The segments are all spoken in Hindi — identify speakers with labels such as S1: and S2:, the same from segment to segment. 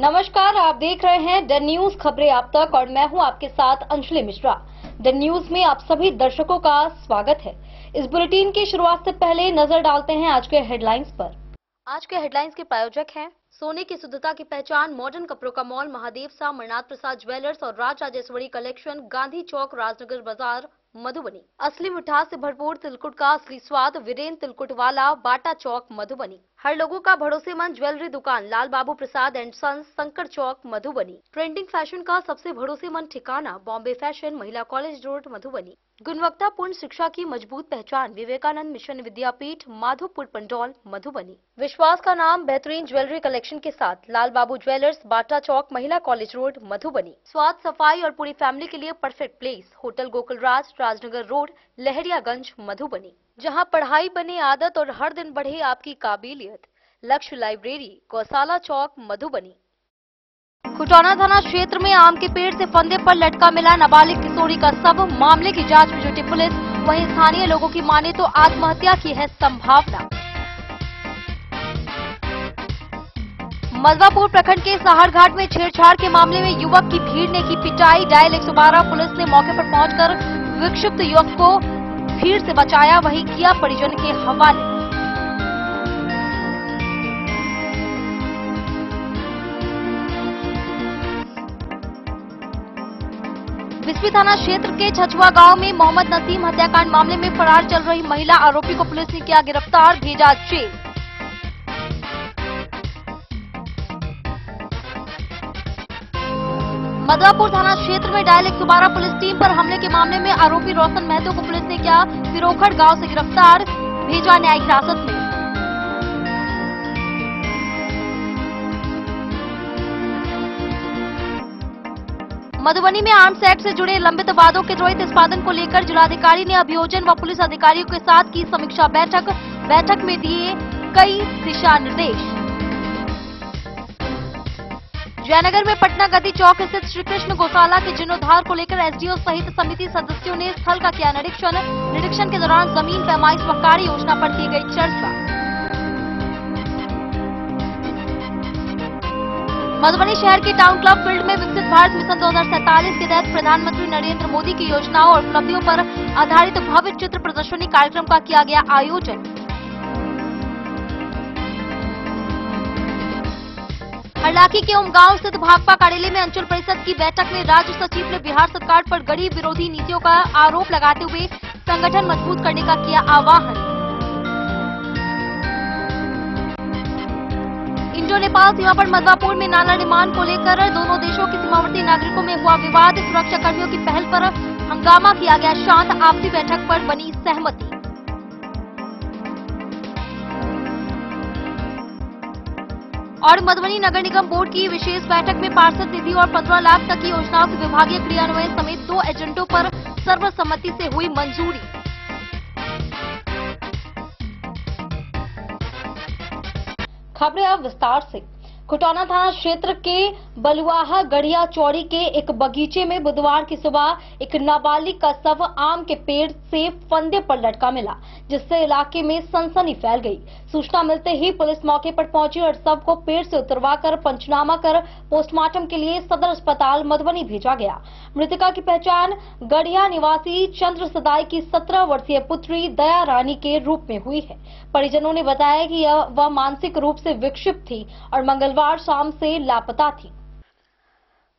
S1: नमस्कार, आप देख रहे हैं द न्यूज खबरें आप तक और मैं हूं आपके साथ अंजलि मिश्रा। द न्यूज में आप सभी दर्शकों का स्वागत है। इस बुलेटिन की शुरुआत से पहले नजर डालते हैं आज के हेडलाइंस पर। आज के हेडलाइंस के प्रायोजक हैं सोने की शुद्धता की पहचान मॉडर्न कपड़ों का मॉल महादेव सा अमरनाथ प्रसाद ज्वेलर्स और राज राजेश्वरी कलेक्शन, गांधी चौक, राजनगर बाजार, मधुबनी। असली मिठास से भरपूर तिलकुट का असली स्वाद, वीरेन तिलकुट वाला, बाटा चौक, मधुबनी। हर लोगों का भरोसेमंद ज्वेलरी दुकान Lal Babu Prasad and sons, Shankar Chowk, Madhubani. Trending fashion का सबसे भरोसेमंद ठिकाना Bombay fashion, Mahila college road, Madhubani. गुणवत्तापूर्ण शिक्षा की मजबूत पहचान विवेकानंद मिशन विद्यापीठ, माधोपुर पंडौल, मधुबनी। विश्वास का नाम बेहतरीन ज्वेलरी कलेक्शन के साथ लाल बाबू ज्वेलर्स, बाटा चौक, महिला कॉलेज रोड, मधुबनी। स्वाद, सफाई और पूरी फैमिली के लिए perfect place hotel Gokulraj, Rajnagar road, Lahariaganj, Madhubani. जहां पढ़ाई बने आदत और हर दिन बढ़े आपकी काबिलियत, लक्ष्य लाइब्रेरी, गौशाला चौक, मधुबनी। खुटौना थाना क्षेत्र में आम के पेड़ से फंदे पर लटका मिला नाबालिग किशोरी का शव, मामले की जांच में जुटी पुलिस। वहीं स्थानीय लोगों की माने तो आत्महत्या की है संभावना। मजबापुर प्रखंड के सहारघाट में छेड़छाड़ के मामले में युवक की भीड़ ने की पिटाई, डायल 112 पुलिस ने मौके पर पहुंचकर विक्षिप्त युवक को भीड़ से बचाया, वहीं किया परिजन के हवाले। बिस्फी थाना क्षेत्र के छछुआ गांव में मोहम्मद नसीम हत्याकांड मामले में फरार चल रही महिला आरोपी को पुलिस ने किया गिरफ्तार, भेजा जेल। मधुपुर थाना क्षेत्र में डायल 112 पुलिस टीम पर हमले के मामले में आरोपी रोशन महतो को पुलिस ने किया पिरोखड़ गांव से गिरफ्तार, भेजा न्यायिक हिरासत में। मधुबनी में आर्म्स एक्ट से जुड़े लंबित वादों के त्वरित निष्पादन को लेकर जिलाधिकारी ने अभियोजन व पुलिस अधिकारियों के साथ की समीक्षा बैठक में दिए कई दिशा निर्देश। जयनगर में पटना गति चौक स्थित श्री कृष्ण गौशाला के जीर्णोद्धार को लेकर एसडीओ सहित समिति सदस्यों ने स्थल का किया निरीक्षण के दौरान जमीन पैमाइश व कार्य योजना पर की गई चर्चा। मधुबनी शहर के टाउन क्लब फील्ड में विकसित भारत मिशन 2047 के तहत प्रधानमंत्री नरेंद्र मोदी की योजनाओं और उपलब्धियों पर आधारित भव्य चित्र प्रदर्शनी कार्यक्रम का किया गया आयोजन। हरलाखी के उमगांव स्थित भाकपा कार्यालय में अंचल परिषद की बैठक में राज्य सचिव ने बिहार सरकार पर गरीब विरोधी नीतियों का आरोप लगाते हुए संगठन मजबूत करने का किया आह्वान। इंडो नेपाल सीमा पर मधुपुर में नाला निर्माण को लेकर दोनों देशों के सीमावर्ती नागरिकों में हुआ विवाद, सुरक्षा कर्मियों की पहल पर हंगामा किया गया शांत, आपसी बैठक पर बनी सहमति। और मधुबनी नगर निगम बोर्ड की विशेष बैठक में पार्षद निधि और 15 लाख तक की योजनाओं के विभागीय क्रियान्वयन समेत 2 एजेंडों पर सर्वसम्मति से हुई मंजूरी। खबरें अब विस्तार से। खुटौना थाना क्षेत्र के बलुआहा गढ़िया चौड़ी के एक बगीचे में बुधवार की सुबह एक नाबालिग का शव आम के पेड़ से फंदे पर लटका मिला, जिससे इलाके में सनसनी फैल गई। सूचना मिलते ही पुलिस मौके पर पहुंची और शव को पेड़ से उतरवाकर पंचनामा कर पोस्टमार्टम के लिए सदर अस्पताल मधुबनी भेजा गया। मृतका की पहचान गढ़िया निवासी चंद्र सदाई की 17 वर्षीय पुत्री दया रानी के रूप में हुई है। परिजनों ने बताया कि वह मानसिक रूप से विक्षिप्त थी और मंगलवार शाम से लापता थी।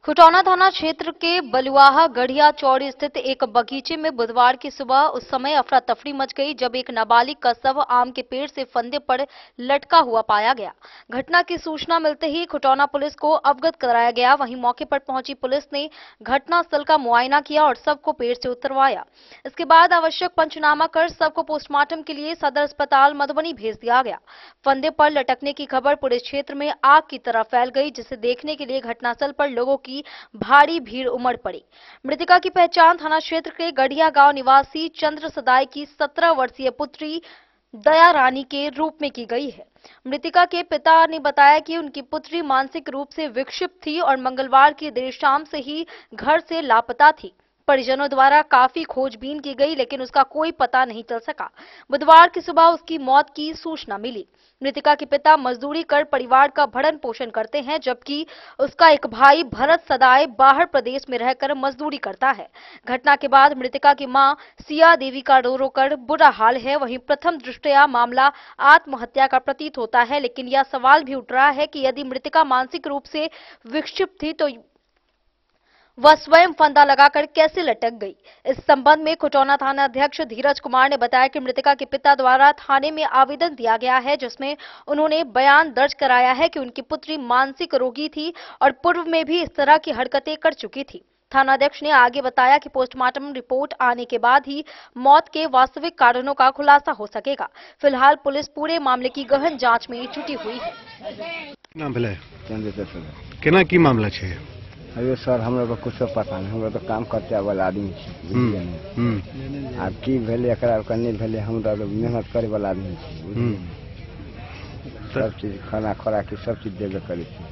S1: खुटौना थाना क्षेत्र के बलुआहा गढ़िया चौड़ी स्थित एक बगीचे में बुधवार की सुबह उस समय अफरा तफरी मच गई जब एक नाबालिग का शव आम के पेड़ से फंदे पर लटका हुआ पाया गया। घटना की सूचना मिलते ही खुटौना पुलिस को अवगत कराया गया। वहीं मौके पर पहुंची पुलिस ने घटनास्थल का मुआयना किया और शव को पेड़ से उतरवाया। इसके बाद आवश्यक पंचनामा कर शव को पोस्टमार्टम के लिए सदर अस्पताल मधुबनी भेज दिया गया। फंदे पर लटकने की खबर पूरे क्षेत्र में आग की तरह फैल गई, जिसे देखने के लिए घटनास्थल पर लोगों की भारी भीड़ उमड़ पड़ी। मृतका की पहचान थाना क्षेत्र के गढ़िया गांव निवासी चंद्र सदाई की 17 वर्षीय पुत्री दया रानी के रूप में की गई है। मृतका के पिता ने बताया कि उनकी पुत्री मानसिक रूप से विक्षिप्त थी और मंगलवार की देर शाम से ही घर से लापता थी। परिजनों द्वारा काफी खोजबीन की गई, लेकिन उसका कोई पता नहीं चल सका। बुधवार की सुबह उसकी मौत की सूचना मिली। मृतका के पिता मजदूरी कर परिवार का भरण पोषण करते हैं, जबकि उसका एक भाई भरत सदाए बाहर प्रदेश में रहकर मजदूरी करता है। घटना के बाद मृतका की मां सिया देवी का रो रो कर बुरा हाल है। वहीं प्रथम दृष्टया मामला आत्महत्या का प्रतीत होता है, लेकिन यह सवाल भी उठ रहा है कि यदि मृतका मानसिक रूप से विक्षिप्त थी तो वह स्वयं फंदा लगाकर कैसे लटक गई। इस संबंध में खुटौना थाना अध्यक्ष धीरज कुमार ने बताया कि मृतका के पिता द्वारा थाने में आवेदन दिया गया है, जिसमें उन्होंने बयान दर्ज कराया है कि उनकी पुत्री मानसिक रोगी थी और पूर्व में भी इस तरह की हरकतें कर चुकी थी। थानाध्यक्ष ने आगे बताया कि पोस्टमार्टम रिपोर्ट आने के बाद ही मौत के वास्तविक कारणों का खुलासा हो सकेगा। फिलहाल पुलिस पूरे मामले की गहन जांच में जुटी हुई है।
S2: नाम भेले केना की मामला छे?
S3: अरे सर हमरा को कुछ पता नहीं, हमरा तो काम करते वाला आदमी छी। अब की भेले एकरा करने भेले, हमरा तो मेहनत करे वाला आदमी छी। सब चीज खाना खोराक सब चीज देवे करे छी,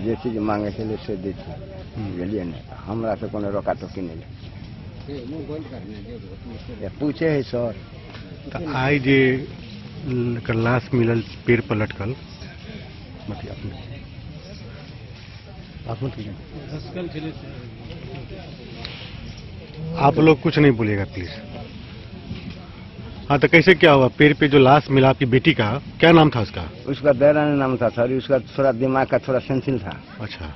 S3: जे चीज मांगे छे से दे छी, बुझलिए ने। हमरा से कोनो रोका टोकी नहीं पूछे है सर।
S2: तो आई जे लाश मिलल पेड़ पर लटकल, मतलब आप लोग कुछ नहीं बोलिएगा प्लीज। हाँ तो कैसे क्या हुआ? पेड़ पे जो लाश मिला आपकी बेटी का, क्या नाम था उसका?
S3: उसका दैरानी नाम था सर। उसका थोड़ा दिमाग का थोड़ा सेंसिल था।
S2: अच्छा।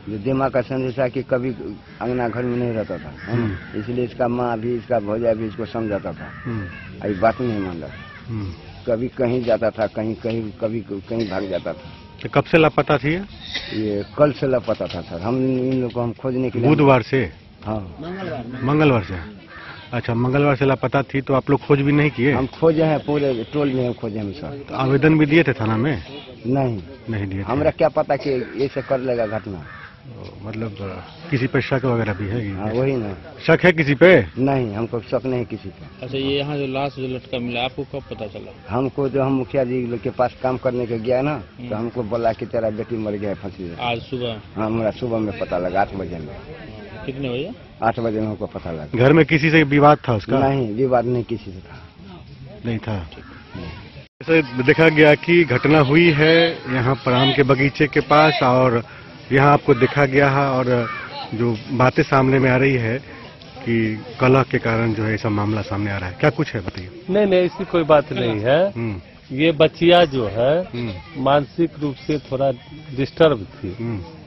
S3: जो दिमाग का सेंसिल था कि कभी अंगना घर में नहीं रहता था, इसलिए इसका माँ भी इसका भौजा भी इसको समझाता था। अभी बात नहीं मान रहा। कभी कहीं जाता था, कहीं कहीं कभी कहीं भाग जाता था।
S2: तो कब से लापता थी?
S3: ये कल से लापता था सर। हम इन लोग को हम खोजने के लिए।
S2: बुधवार से?
S3: हाँ
S2: मंगलवार से। अच्छा, मंगलवार से लापता थी तो आप लोग खोज भी नहीं किए?
S3: हम खोजे हैं, पूरे टोल में हम खोजे हैं सर।
S2: तो आवेदन भी दिए थे थाना में?
S3: नहीं
S2: दिए।
S3: हमरा क्या पता कि ऐसे कर लेगा घटना।
S2: मतलब किसी पे शक वगैरह भी है?
S3: हाँ वही ना।
S2: शक है किसी पे?
S3: नहीं, हमको शक नहीं किसी पे।
S4: अच्छा, ये यहाँ जो लाश जो लटका मिला आपको कब पता चला?
S3: हमको जो हम मुखिया जी के पास काम करने के गया ना, तो हमको बोला कि तेरा बेटी मर गया फांसी से।
S4: आज सुबह?
S3: हाँ, हमारा सुबह में पता लगा 8 बजे में।
S4: कितने बजे?
S3: 8 बजे में हमको पता लगा।
S2: घर में किसी से विवाद था उसका?
S3: नहीं, विवाद नहीं किसी से था।
S2: नहीं था। ऐसे देखा गया कि घटना हुई है यहाँ पर आम के बगीचे के पास, और यहाँ आपको देखा गया है, और जो बातें सामने में आ रही है कि कलह के कारण जो है ऐसा मामला सामने आ रहा है। क्या कुछ है बताइए।
S5: नहीं, ऐसी कोई बात नहीं है। ये बच्चिया जो है मानसिक रूप से थोड़ा डिस्टर्ब थी,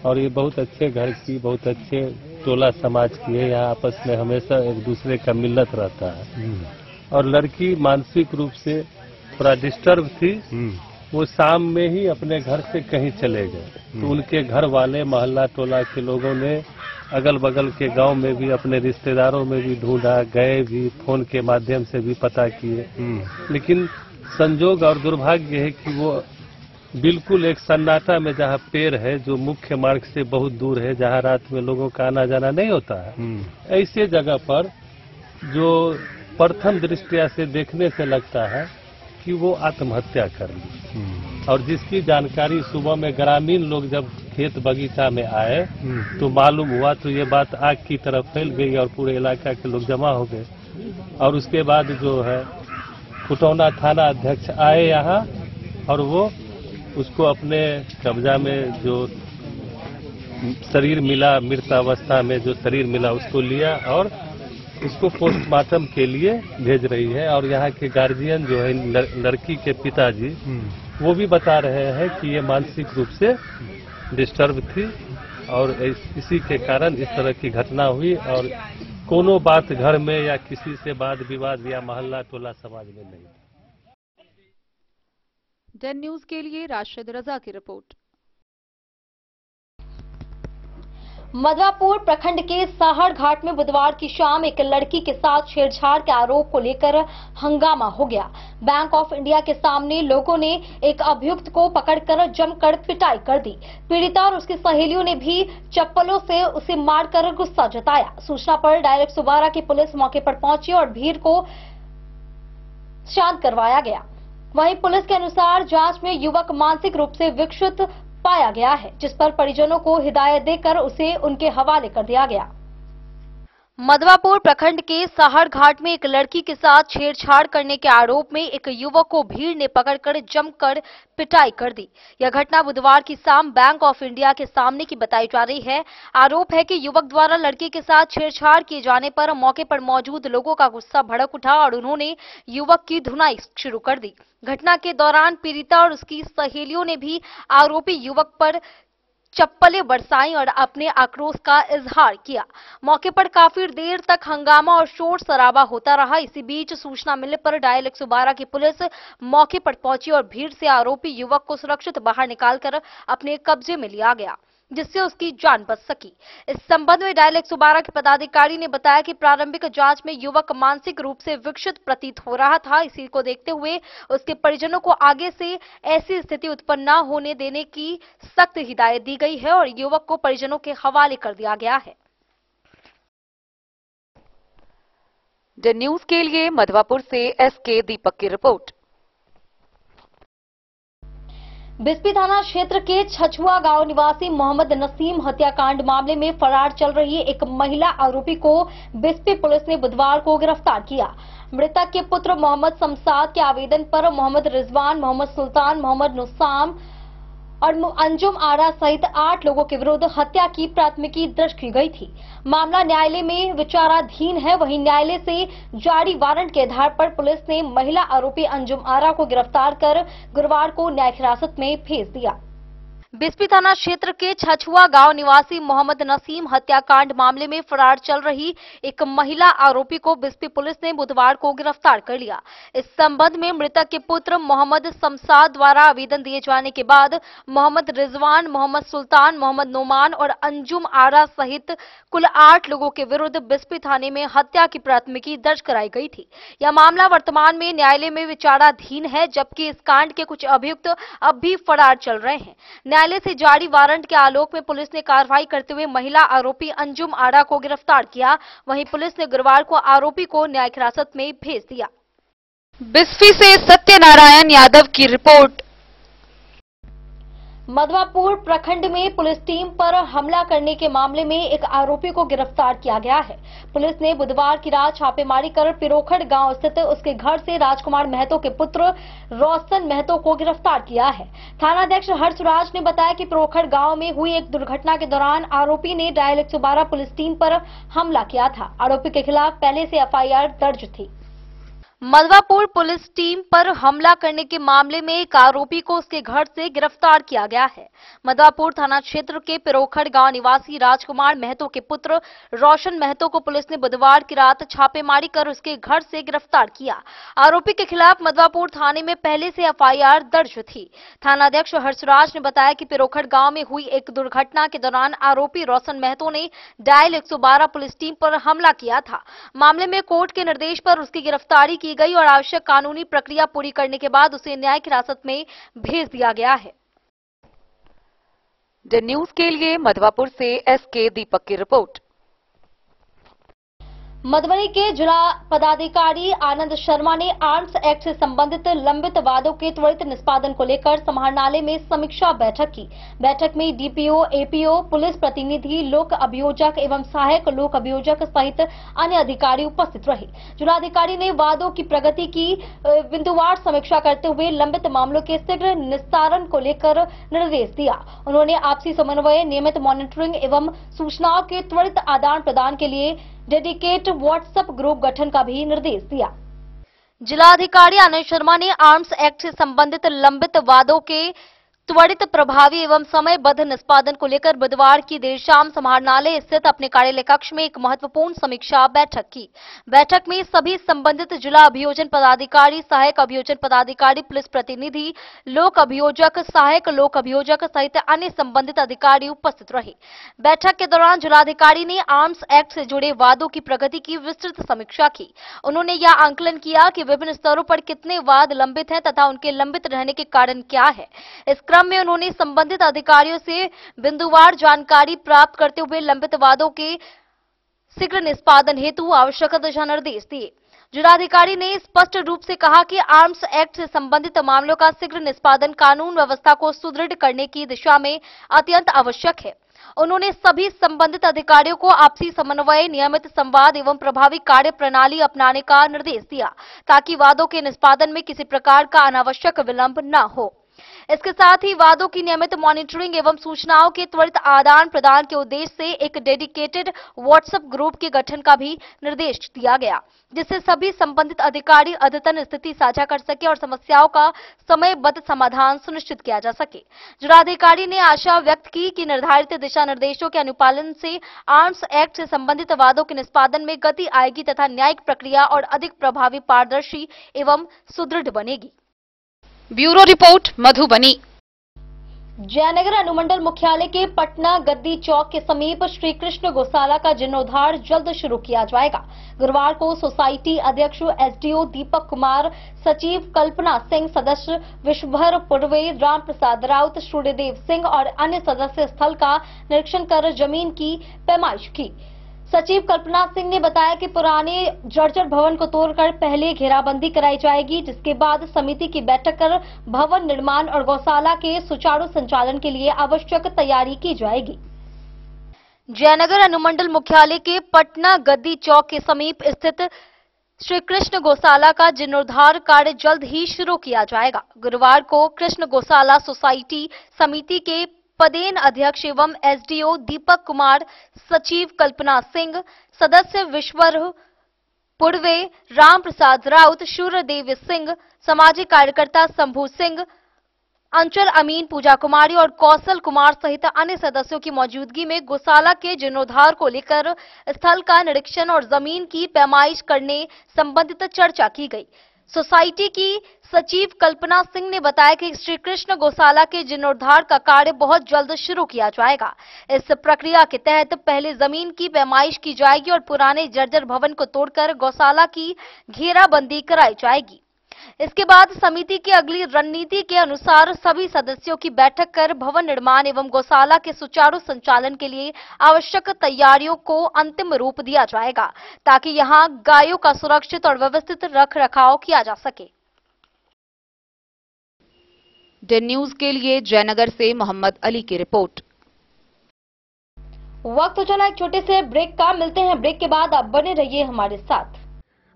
S5: और ये बहुत अच्छे घर की, बहुत अच्छे टोला समाज की है। यहाँ आपस में हमेशा एक दूसरे का मिलत रहता है। और लड़की मानसिक रूप से थोड़ा डिस्टर्ब थी। वो शाम में ही अपने घर से कहीं चले गए, तो उनके घर वाले मोहल्ला टोला के लोगों ने अगल बगल के गांव में भी, अपने रिश्तेदारों में भी ढूंढा, गए भी, फोन के माध्यम से भी पता किए, लेकिन संजोग और दुर्भाग्य है कि वो बिल्कुल एक सन्नाटा में, जहाँ पेड़ है जो मुख्य मार्ग से बहुत दूर है, जहाँ रात में लोगों का आना जाना नहीं होता है, ऐसे जगह पर जो प्रथम दृष्टया से देखने से लगता है कि वो आत्महत्या कर ली। और जिसकी जानकारी सुबह में ग्रामीण लोग जब खेत बगीचा में आए तो मालूम हुआ, तो ये बात आग की तरफ फैल गई और पूरे इलाका के लोग जमा हो गए। और उसके बाद जो है खुटौना थाना अध्यक्ष आए यहाँ, और वो उसको अपने कब्जा में जो शरीर मिला, मृत अवस्था में जो शरीर मिला उसको लिया और उसको पोस्टमार्टम के लिए भेज रही है। और यहाँ के गार्जियन जो है लड़की के पिताजी, वो भी बता रहे हैं कि ये मानसिक रूप से डिस्टर्ब थी और इसी के कारण इस तरह की घटना हुई, और कोनो बात घर में या किसी से वाद विवाद या मोहल्ला टोला समाज में नहीं।
S6: डेन न्यूज के लिए राशिद रजा की रिपोर्ट।
S1: मधवापुर प्रखंड के साहड़ घाट में बुधवार की शाम एक लड़की के साथ छेड़छाड़ के आरोप को लेकर हंगामा हो गया। बैंक ऑफ इंडिया के सामने लोगों ने एक अभियुक्त को पकड़कर जमकर पिटाई कर दी। पीड़िता और उसकी सहेलियों ने भी चप्पलों से उसे मारकर गुस्सा जताया। सूचना पर डायरेक्ट सुबारा की पुलिस मौके पर पहुंची और भीड़ को शांत करवाया गया। वहीं पुलिस के अनुसार जांच में युवक मानसिक रूप से विक्षिप्त पाया गया है, जिस पर परिजनों को हिदायत देकर उसे उनके हवाले कर दिया गया। मधवापुर प्रखंड के सहर घाट में एक लड़की के साथ छेड़छाड़ करने के आरोप में एक युवक को भीड़ ने पकड़कर जमकर पिटाई कर दी। यह घटना बुधवार की शाम बैंक ऑफ इंडिया के सामने की बताई जा रही है। आरोप है कि युवक द्वारा लड़की के साथ छेड़छाड़ किए जाने पर मौके पर मौजूद लोगों का गुस्सा भड़क उठा और उन्होंने युवक की धुनाई शुरू कर दी। घटना के दौरान पीड़िता और उसकी सहेलियों ने भी आरोपी युवक पर चप्पलें बरसाई और अपने आक्रोश का इजहार किया। मौके पर काफी देर तक हंगामा और शोर शराबा होता रहा। इसी बीच सूचना मिलने पर डायल 112 की पुलिस मौके पर पहुंची और भीड़ से आरोपी युवक को सुरक्षित बाहर निकालकर अपने कब्जे में लिया गया, जिससे उसकी जान बच सकी। इस संबंध में डायल 112 के पदाधिकारी ने बताया कि प्रारंभिक जांच में युवक मानसिक रूप से विकसित प्रतीत हो रहा था। इसी को देखते हुए उसके परिजनों को आगे से ऐसी स्थिति उत्पन्न न होने देने की सख्त हिदायत दी गई है और युवक को परिजनों के हवाले कर दिया गया है।
S6: द न्यूज के लिए मधवापुर से एसके दीपक की रिपोर्ट।
S1: बिस्पी थाना क्षेत्र के छछुआ गांव निवासी मोहम्मद नसीम हत्याकांड मामले में फरार चल रही एक महिला आरोपी को बिस्पी पुलिस ने बुधवार को गिरफ्तार किया। मृतक के पुत्र मोहम्मद शमसाद के आवेदन पर मोहम्मद रिजवान, मोहम्मद सुल्तान, मोहम्मद नुसाम और अंजुम आरा सहित 8 लोगों के विरुद्ध हत्या की प्राथमिकी दर्ज की गई थी। मामला न्यायालय में विचाराधीन है। वहीं न्यायालय से जारी वारंट के आधार पर पुलिस ने महिला आरोपी अंजुम आरा को गिरफ्तार कर गुरुवार को न्यायिक हिरासत में भेज दिया। बिस्पी थाना क्षेत्र के छछुआ गांव निवासी मोहम्मद नसीम हत्याकांड मामले में फरार चल रही एक महिला आरोपी को बिस्पी पुलिस ने बुधवार को गिरफ्तार कर लिया। इस संबंध में मृतक के पुत्र मोहम्मद शमसाद द्वारा आवेदन दिए जाने के बाद मोहम्मद रिजवान, मोहम्मद सुल्तान, मोहम्मद नोमान और अंजुम आरा सहित कुल 8 लोगों के विरुद्ध बिस्पी थाने में हत्या की प्राथमिकी दर्ज कराई गई थी। यह मामला वर्तमान में न्यायालय में विचाराधीन है, जबकि इस कांड के कुछ अभियुक्त अब भी फरार चल रहे हैं। न्यायालय से जारी वारंट के आलोक में पुलिस ने कार्रवाई करते हुए महिला आरोपी अंजुम आरा को गिरफ्तार किया। वहीं पुलिस ने गुरुवार को आरोपी को न्यायिक हिरासत में भेज दिया।
S6: बिस्फी से सत्यनारायण यादव की रिपोर्ट।
S1: मधवापुर प्रखंड में पुलिस टीम पर हमला करने के मामले में एक आरोपी को गिरफ्तार किया गया है। पुलिस ने बुधवार की रात छापेमारी कर पिरोखड़ गांव स्थित उसके घर से राजकुमार महतो के पुत्र रोशन महतो को गिरफ्तार किया है। थानाध्यक्ष हर्षराज ने बताया कि पिरोखड़ गांव में हुई एक दुर्घटना के दौरान आरोपी ने डायल 112 पुलिस टीम पर हमला किया था। आरोपी के खिलाफ पहले से एफआईआर दर्ज थी। मधवापुर पुलिस टीम पर हमला करने के मामले में एक आरोपी को उसके घर से गिरफ्तार किया गया है। मधवापुर थाना क्षेत्र के पिरोखड़ गांव निवासी राजकुमार महतो के पुत्र रोशन महतो को पुलिस ने बुधवार की रात छापेमारी कर उसके घर से गिरफ्तार किया। आरोपी के खिलाफ मधवापुर थाने में पहले से एफआईआर दर्ज थी। थानाध्यक्ष हर्षराज ने बताया कि पिरोखड़ गांव में हुई एक दुर्घटना के दौरान आरोपी रोशन महतो ने डायल 112 पुलिस टीम पर हमला किया था। मामले में कोर्ट के निर्देश पर उसकी गिरफ्तारी की गई और आवश्यक कानूनी प्रक्रिया पूरी करने के बाद उसे न्यायिक हिरासत में भेज दिया गया है।
S6: द न्यूज के लिए मधवापुर से एसके दीपक की रिपोर्ट।
S1: मधुबनी के जिला पदाधिकारी आनंद शर्मा ने आर्म्स एक्ट से संबंधित लंबित वादों के त्वरित निष्पादन को लेकर समाहरणालय में समीक्षा बैठक की। बैठक में डीपीओ, एपीओ, पुलिस प्रतिनिधि, लोक अभियोजक एवं सहायक लोक अभियोजक सहित अन्य अधिकारी उपस्थित रहे। जिलाधिकारी ने वादों की प्रगति की बिंदुवार समीक्षा करते हुए लंबित मामलों के शीघ्र निस्तारण को लेकर निर्देश दिया। उन्होंने आपसी समन्वय, नियमित मॉनिटरिंग एवं सूचनाओं के त्वरित आदान प्रदान के लिए डेडिकेट व्हाट्सएप ग्रुप गठन का भी निर्देश दिया। जिलाधिकारी आनंद शर्मा ने आर्म्स एक्ट से संबंधित लंबित वादों के त्वरित, प्रभावी एवं समयबद्ध निष्पादन को लेकर बुधवार की देर शाम समाहरणालय स्थित अपने कार्यालय कक्ष में एक महत्वपूर्ण समीक्षा बैठक की। बैठक में सभी संबंधित जिला अभियोजन पदाधिकारी, सहायक अभियोजन पदाधिकारी, पुलिस प्रतिनिधि, लोक अभियोजक, सहायक लोक अभियोजक सहित अन्य संबंधित अधिकारी उपस्थित रहे। बैठक के दौरान जिलाधिकारी ने आर्म्स एक्ट से जुड़े वादों की प्रगति की विस्तृत समीक्षा की। उन्होंने यह आंकलन किया कि विभिन्न स्तरों पर कितने वाद लंबित हैं तथा उनके लंबित रहने के कारण क्या है। इस क्रम में उन्होंने संबंधित अधिकारियों से बिंदुवार जानकारी प्राप्त करते हुए लंबित वादों के शीघ्र निष्पादन हेतु आवश्यक दिशा निर्देश दिए। जिलाधिकारी ने स्पष्ट रूप से कहा कि आर्म्स एक्ट से संबंधित मामलों का शीघ्र निष्पादन कानून व्यवस्था को सुदृढ़ करने की दिशा में अत्यंत आवश्यक है। उन्होंने सभी संबंधित अधिकारियों को आपसी समन्वय, नियमित संवाद एवं प्रभावी कार्य प्रणाली अपनाने का निर्देश दिया ताकि वादों के निष्पादन में किसी प्रकार का अनावश्यक विलंब न हो। इसके साथ ही वादों की नियमित मॉनिटरिंग एवं सूचनाओं के त्वरित आदान प्रदान के उद्देश्य से एक डेडिकेटेड व्हाट्सएप ग्रुप के गठन का भी निर्देश दिया गया, जिससे सभी संबंधित अधिकारी अद्यतन स्थिति साझा कर सके और समस्याओं का समयबद्ध समाधान सुनिश्चित किया जा सके। जिलाधिकारी ने आशा व्यक्त की कि निर्धारित दिशा निर्देशों के अनुपालन से आर्म्स एक्ट से संबंधित वादों के निष्पादन में गति आएगी तथा न्यायिक प्रक्रिया और अधिक प्रभावी, पारदर्शी एवं सुदृढ़ बनेगी।
S6: Bureau report, Madhubani.
S1: जयनगर अनुमंडल मुख्यालय के पटना गद्दी चौक के समीप श्री कृष्ण गौशाला का जीर्णोद्धार जल्द शुरू किया जाएगा। गुरुवार को सोसाइटी अध्यक्ष एसडीओ दीपक कुमार, सचिव कल्पना सिंह, सदस्य विश्वभर पुरवे, राम प्रसाद राउत, सूर्यदेव सिंह और अन्य सदस्य स्थल का निरीक्षण कर जमीन की पैमाइश की। सचिव कल्पना सिंह ने बताया कि पुराने जर्जर भवन को तोड़कर पहले घेराबंदी कराई जाएगी, जिसके बाद समिति की बैठक कर भवन निर्माण और गौशाला के सुचारू संचालन के लिए आवश्यक तैयारी की जाएगी। जयनगर अनुमंडल मुख्यालय के पटना गद्दी चौक के समीप स्थित श्री कृष्ण गौशाला का जीर्णोद्धार कार्य जल्द ही शुरू किया जाएगा। गुरुवार को कृष्ण गौशाला सोसाइटी समिति के पदेन अध्यक्ष एवं एसडीओ दीपक कुमार, सचिव कल्पना सिंह, सदस्य विश्वर पुरवे, राम प्रसाद राउत, सूर्यदेव सिंह, सामाजिक कार्यकर्ता शंभू सिंह, अंचल अमीन पूजा कुमारी और कौशल कुमार सहित अन्य सदस्यों की मौजूदगी में गौशाला के जीर्णोद्धार को लेकर स्थल का निरीक्षण और जमीन की पैमाइश करने संबंधित चर्चा की गई। सोसाइटी की सचिव कल्पना सिंह ने बताया कि श्री कृष्ण गौशाला के जीर्णोद्धार का कार्य बहुत जल्द शुरू किया जाएगा। इस प्रक्रिया के तहत पहले जमीन की पैमाइश की जाएगी और पुराने जर्जर भवन को तोड़कर गौशाला की घेराबंदी कराई जाएगी। इसके बाद समिति की अगली रणनीति के अनुसार सभी सदस्यों की बैठक कर भवन निर्माण एवं गौशाला के सुचारू संचालन के लिए आवश्यक तैयारियों को अंतिम रूप दिया जाएगा, ताकि यहां गायों का सुरक्षित और व्यवस्थित रख रखाव किया जा सके।
S6: डे न्यूज के लिए जयनगर से मोहम्मद अली की रिपोर्ट।
S1: वक्त हो चला एक छोटे से ब्रेक का, मिलते हैं ब्रेक के बाद। आप बने रहिए हमारे साथ।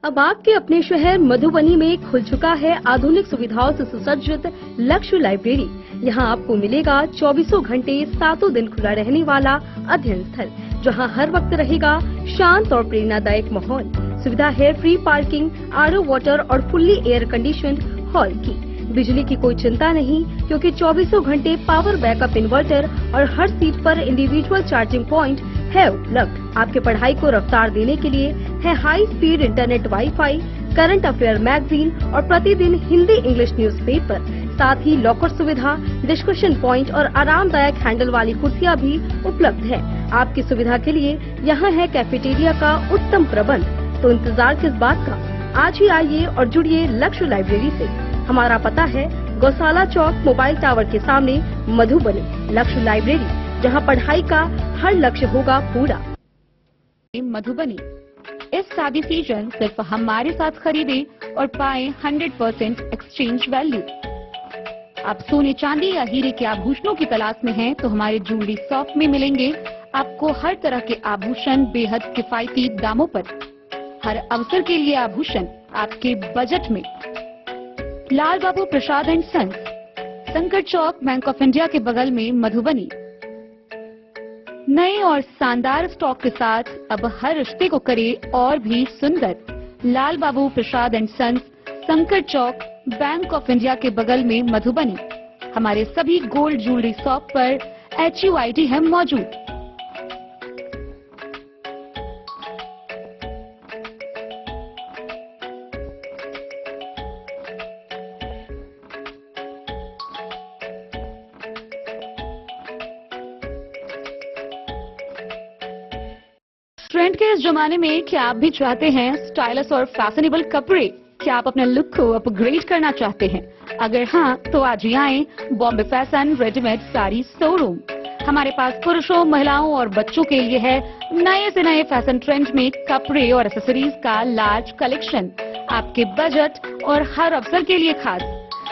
S1: अब आपके अपने शहर मधुबनी में खुल चुका है आधुनिक सुविधाओं से सुसज्जित लक्ष्य लाइब्रेरी। यहाँ आपको मिलेगा 24 घंटे 7 दिन खुला रहने वाला अध्ययन स्थल, जहाँ हर वक्त रहेगा शांत और प्रेरणादायक माहौल। सुविधा है फ्री पार्किंग, आरओ वाटर और फुल्ली एयर कंडीशन्ड हॉल की। बिजली की कोई चिंता नहीं, क्योंकि 24 घंटे पावर बैकअप इन्वर्टर और हर सीट पर इंडिविजुअल चार्जिंग पॉइंट है उपलब्ध। आपके पढ़ाई को रफ्तार देने के लिए है high speed internet, wifi, current affair magazine और प्रतिदिन हिंदी इंग्लिश न्यूज़पेपर। साथ ही लॉकर सुविधा, डिस्कशन पॉइंट और आरामदायक हैंडल वाली कुर्सियां भी उपलब्ध है। आपकी सुविधा के लिए यहाँ है कैफेटेरिया का उत्तम प्रबंध। तो इंतजार किस बात का, आज ही आइए और जुड़िए लक्ष्य लाइब्रेरी से। हमारा पता है गौशाला चौक, मोबाइल टावर के सामने, मधुबनी। लक्ष्य लाइब्रेरी, जहां पढ़ाई का हर लक्ष्य होगा पूरा।
S7: मधुबनी, इस शादी सीजन सिर्फ हमारे साथ खरीदे और पाए 100% एक्सचेंज वैल्यू। आप सोने, चांदी या हीरे के आभूषणों की तलाश में हैं, तो हमारे ज्वेलरी शॉप में मिलेंगे आपको हर तरह के आभूषण बेहद किफायती दामों पर। हर अवसर के लिए आभूषण आपके बजट में। लाल बाबू प्रसाद एंड सन्स, संकट चौक, बैंक ऑफ इंडिया के बगल में, मधुबनी। नए और शानदार स्टॉक के साथ अब हर रिश्ते को करे और भी सुंदर। लाल बाबू प्रसाद एंड सन्स, संकट चौक, बैंक ऑफ इंडिया के बगल में, मधुबनी। हमारे सभी गोल्ड ज्वेलरी शॉप पर HUID है मौजूद। ट्रेंड के इस जमाने में क्या आप भी चाहते हैं स्टाइलिश और फैशनेबल कपड़े? क्या आप अपने लुक को अपग्रेड करना चाहते हैं? अगर हाँ, तो आज ही आएं Bombay fashion readymade sari showroom. हमारे पास पुरुषों, महिलाओं और बच्चों के लिए है नए से नए फैशन ट्रेंड में कपड़े और एक्सेसरीज का लार्ज कलेक्शन, आपके बजट और हर अवसर के लिए खास।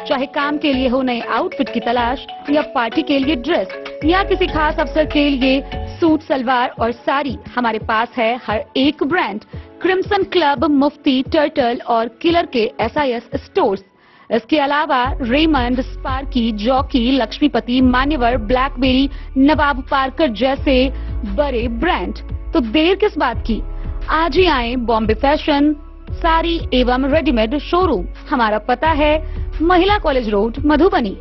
S7: चाहे काम के लिए हो नए आउटफिट की तलाश, या पार्टी के लिए ड्रेस, या किसी खास अवसर के लिए सूट, सलवार और साड़ी, हमारे पास है हर एक ब्रांड। क्रिम्सन क्लब, मुफ्ती, टर्टल और किलर के SIS स्टोर्स। इसके अलावा रेमंड, स्पार्की, जॉकी, लक्ष्मीपति, मान्यवर, ब्लैकबेरी, नवाब पार्कर जैसे बड़े ब्रांड। तो देर किस बात की, आज ही आए बॉम्बे फैशन साड़ी एवं रेडीमेड शोरूम। हमारा पता है महिला कॉलेज रोड, मधुबनी।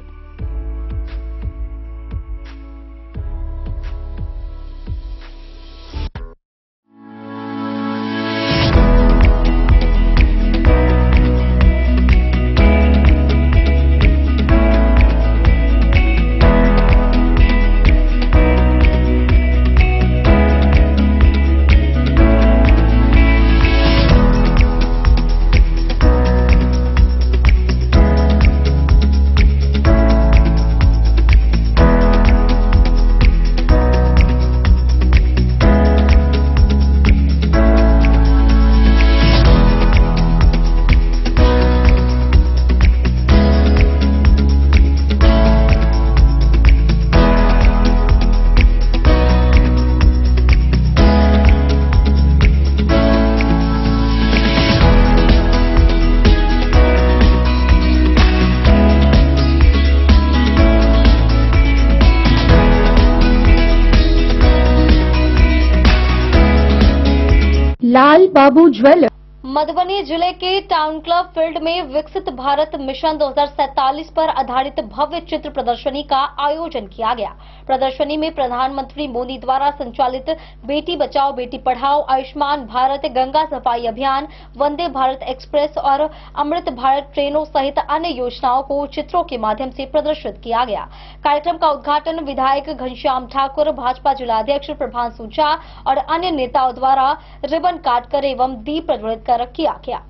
S7: लाल बाबू ज्वेलर्स।
S1: मधुबनी जिले के टाउन क्लब फील्ड में विकसित भारत मिशन 2047 पर आधारित भव्य चित्र प्रदर्शनी का आयोजन किया गया। प्रदर्शनी में प्रधानमंत्री मोदी द्वारा संचालित बेटी बचाओ बेटी पढ़ाओ, आयुष्मान भारत, गंगा सफाई अभियान, वंदे भारत एक्सप्रेस और अमृत भारत ट्रेनों सहित अन्य योजनाओं को चित्रों के माध्यम से प्रदर्शित किया गया। कार्यक्रम का उद्घाटन विधायक घनश्याम ठाकुर, भाजपा जिलाध्यक्ष प्रभांशु झा और अन्य नेताओं द्वारा रिबन काटकर एवं दीप प्रज्वलित कर किया गया।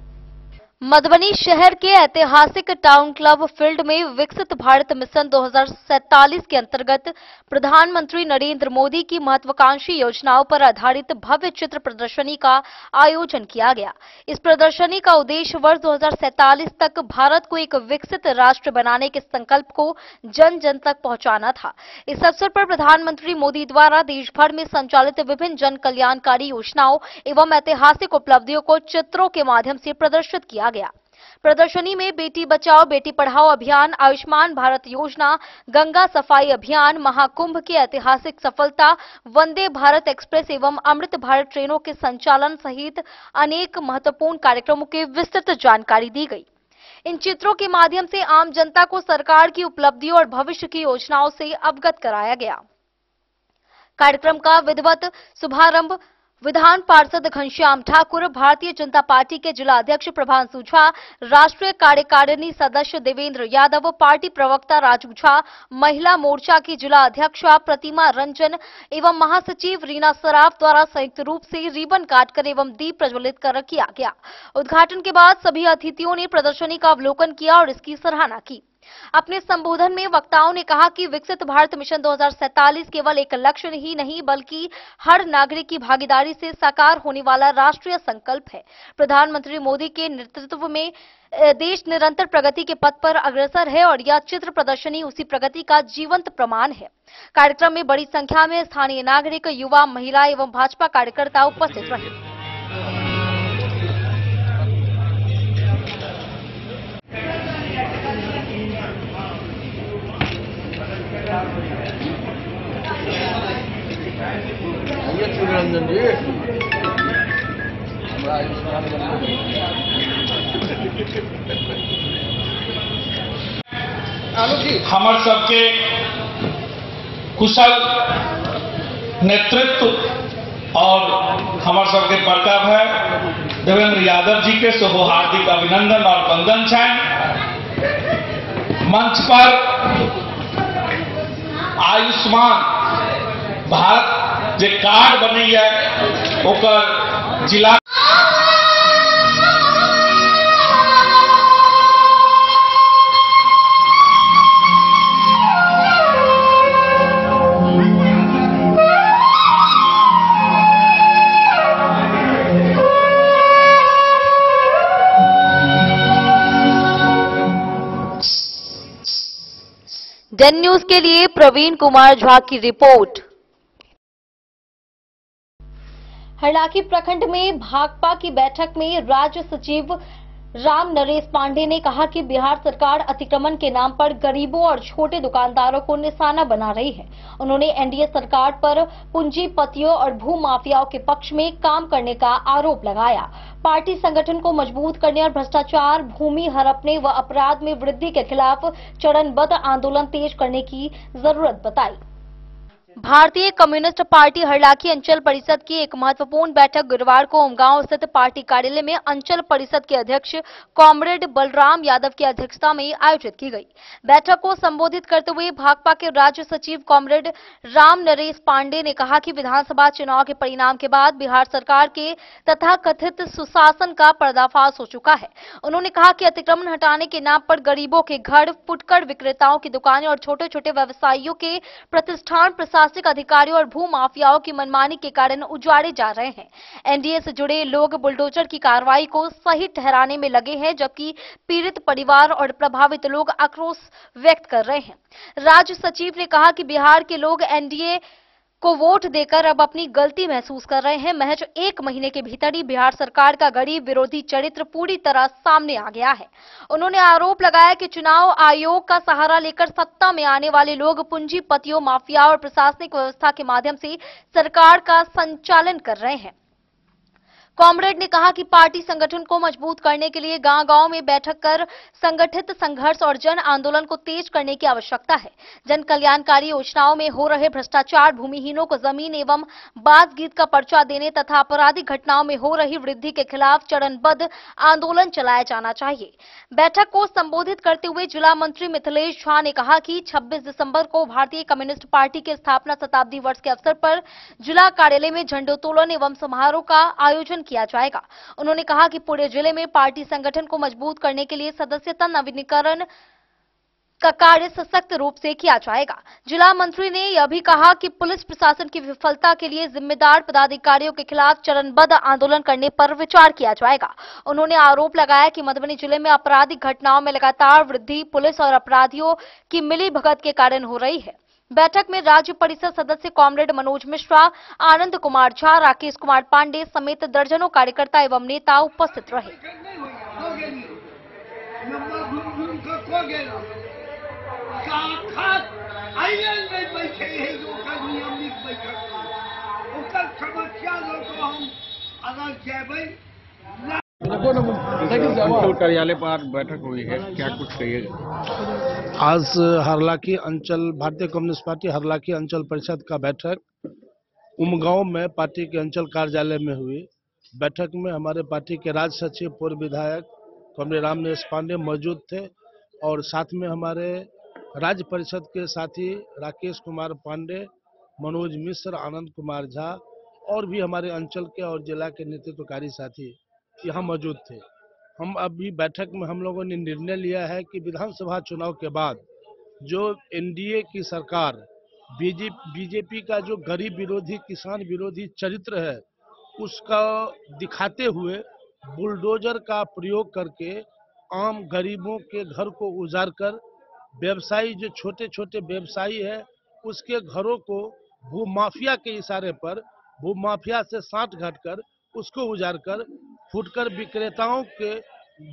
S1: मधुबनी शहर के ऐतिहासिक टाउन क्लब फील्ड में विकसित भारत मिशन 2047 के अंतर्गत प्रधानमंत्री नरेंद्र मोदी की महत्वाकांक्षी योजनाओं पर आधारित भव्य चित्र प्रदर्शनी का आयोजन किया गया। इस प्रदर्शनी का उद्देश्य वर्ष 2047 तक भारत को एक विकसित राष्ट्र बनाने के संकल्प को जन जन तक पहुंचाना था। इस अवसर पर प्रधानमंत्री मोदी द्वारा देश भर में संचालित विभिन्न जन कल्याणकारी योजनाओं एवं ऐतिहासिक उपलब्धियों को चित्रों के माध्यम से प्रदर्शित किया गया। प्रदर्शनी में बेटी बचाओ बेटी पढ़ाओ अभियान, आयुष्मान भारत योजना, गंगा सफाई अभियान, महाकुंभ की ऐतिहासिक सफलता, वंदे भारत एक्सप्रेस एवं अमृत भारत ट्रेनों के संचालन सहित अनेक महत्वपूर्ण कार्यक्रमों की विस्तृत जानकारी दी गई। इन चित्रों के माध्यम से आम जनता को सरकार की उपलब्धियों और भविष्य की योजनाओं से अवगत कराया गया। कार्यक्रम का विधिवत शुभारंभ विधान पार्षद घनश्याम ठाकुर, भारतीय जनता पार्टी के जिला अध्यक्ष प्रभांशु झा, राष्ट्रीय कार्यकारिणी सदस्य देवेंद्र यादव, पार्टी प्रवक्ता राजू झा, महिला मोर्चा की जिला अध्यक्षा प्रतिमा रंजन एवं महासचिव रीना सराफ द्वारा संयुक्त रूप से रिबन काटकर एवं दीप प्रज्वलित कर किया गया। उद्घाटन के बाद सभी अतिथियों ने प्रदर्शनी का अवलोकन किया और इसकी सराहना की। अपने संबोधन में वक्ताओं ने कहा कि विकसित भारत मिशन 2047 केवल एक लक्ष्य ही नहीं बल्कि हर नागरिक की भागीदारी से साकार होने वाला राष्ट्रीय संकल्प है। प्रधानमंत्री मोदी के नेतृत्व में देश निरंतर प्रगति के पथ पर अग्रसर है और यह चित्र प्रदर्शनी उसी प्रगति का जीवंत प्रमाण है। कार्यक्रम में बड़ी संख्या में स्थानीय नागरिक, युवा, महिला एवं भाजपा कार्यकर्ता उपस्थित रहे।
S8: रंजन जी
S9: हमर सबके कुशल नेतृत्व और हमर सबके बड़का भाई देवेंद्र यादव जी के सेहो हार्दिक अभिनंदन और वंदन छनि। मंच पर आयुष्मान भारत जे कार्ड बनैया ओकर जिला
S6: डेन न्यूज के लिए प्रवीण कुमार झा की रिपोर्ट।
S1: हरलाखी प्रखंड में भाकपा की बैठक में राज्य सचिव राम नरेश पांडे ने कहा कि बिहार सरकार अतिक्रमण के नाम पर गरीबों और छोटे दुकानदारों को निशाना बना रही है। उन्होंने एनडीए सरकार पर पूंजीपतियों और भूमाफियाओं के पक्ष में काम करने का आरोप लगाया। पार्टी संगठन को मजबूत करने और भ्रष्टाचार, भूमि हड़पने व अपराध में वृद्धि के खिलाफ चरणबद्ध आंदोलन तेज करने की जरूरत बताई। भारतीय कम्युनिस्ट पार्टी हरलाखी अंचल परिषद की एक महत्वपूर्ण बैठक गुरुवार को उमगांव स्थित पार्टी कार्यालय में अंचल परिषद के अध्यक्ष कॉमरेड बलराम यादव की अध्यक्षता में आयोजित की गई। बैठक को संबोधित करते हुए भाकपा के राज्य सचिव कॉमरेड राम नरेश पांडे ने कहा कि विधानसभा चुनाव के परिणाम के बाद बिहार सरकार के तथाकथित सुशासन का पर्दाफाश हो चुका है। उन्होंने कहा कि अतिक्रमण हटाने के नाम पर गरीबों के घर, फुटकर विक्रेताओं की दुकानें और छोटे छोटे व्यवसायियों के प्रतिष्ठान प्रशासनिक अधिकारियों और भूमाफियाओं की मनमानी के कारण उजाड़े जा रहे हैं। एनडीए से जुड़े लोग बुलडोजर की कार्रवाई को सही ठहराने में लगे हैं, जबकि पीड़ित परिवार और प्रभावित लोग आक्रोश व्यक्त कर रहे हैं। राज्य सचिव ने कहा कि बिहार के लोग एनडीए को वोट देकर अब अपनी गलती महसूस कर रहे हैं। महज 1 महीने के भीतर ही बिहार सरकार का गरीब विरोधी चरित्र पूरी तरह सामने आ गया है। उन्होंने आरोप लगाया कि चुनाव आयोग का सहारा लेकर सत्ता में आने वाले लोग पूंजीपतियों, माफिया और प्रशासनिक व्यवस्था के माध्यम से सरकार का संचालन कर रहे हैं। कॉमरेड ने कहा कि पार्टी संगठन को मजबूत करने के लिए गांव-गांव में बैठक कर संगठित संघर्ष और जन आंदोलन को तेज करने की आवश्यकता है। जन कल्याणकारी योजनाओं में हो रहे भ्रष्टाचार, भूमिहीनों को जमीन एवं बास गीत का पर्चा देने तथा आपराधिक घटनाओं में हो रही वृद्धि के खिलाफ चरणबद्ध आंदोलन चलाया जाना चाहिए। बैठक को संबोधित करते हुए जिला मंत्री मिथिलेश झा ने कहा कि 26 दिसंबर को भारतीय कम्युनिस्ट पार्टी के स्थापना शताब्दी वर्ष के अवसर पर जिला कार्यालय में झंडोत्तोलन एवं समारोह का आयोजन किया जाएगा। उन्होंने कहा कि पूरे जिले में पार्टी संगठन को मजबूत करने के लिए सदस्यता नवीनीकरण का कार्य सशक्त रूप से किया जाएगा। जिला मंत्री ने यह भी कहा कि पुलिस प्रशासन की विफलता के लिए जिम्मेदार पदाधिकारियों के खिलाफ चरणबद्ध आंदोलन करने पर विचार किया जाएगा। उन्होंने आरोप लगाया कि मधुबनी जिले में आपराधिक घटनाओं में लगातार वृद्धि पुलिस और अपराधियों की मिलीभगत के कारण हो रही है। बैठक में राज्य परिषद सदस्य कॉमरेड मनोज मिश्रा, आनंद कुमार झा, राकेश कुमार पांडे समेत दर्जनों कार्यकर्ता एवं नेता उपस्थित रहे।
S8: अंचल कार्यालय पर बैठक हुई है, क्या कुछ कहिएगा?
S10: आज हरलाखी अंचल भारतीय कम्युनिस्ट पार्टी हरलाखी अंचल परिषद का बैठक उमगांव में पार्टी के अंचल कार्यालय में हुई। बैठक में हमारे पार्टी के राज्य सचिव पूर्व विधायक कॉमरेड राम नरेश पांडे मौजूद थे और साथ में हमारे राज्य परिषद के साथी राकेश कुमार पांडे, मनोज मिश्र, आनंद कुमार झा और भी हमारे अंचल के और जिला के नेतृत्वकारी साथी यहाँ मौजूद थे। हम अभी बैठक में हम लोगों ने निर्णय लिया है कि विधानसभा चुनाव के बाद जो एनडीए की सरकार बीजेपी का जो गरीब विरोधी, किसान विरोधी चरित्र है उसका दिखाते हुए बुलडोजर का प्रयोग करके आम गरीबों के घर को उजाड़ कर व्यवसायी जो छोटे छोटे व्यवसायी है उसके घरों को भूमाफिया के इशारे पर भूमाफिया से साठ घाट कर उसको उजाड़ कर फुटकर विक्रेताओं के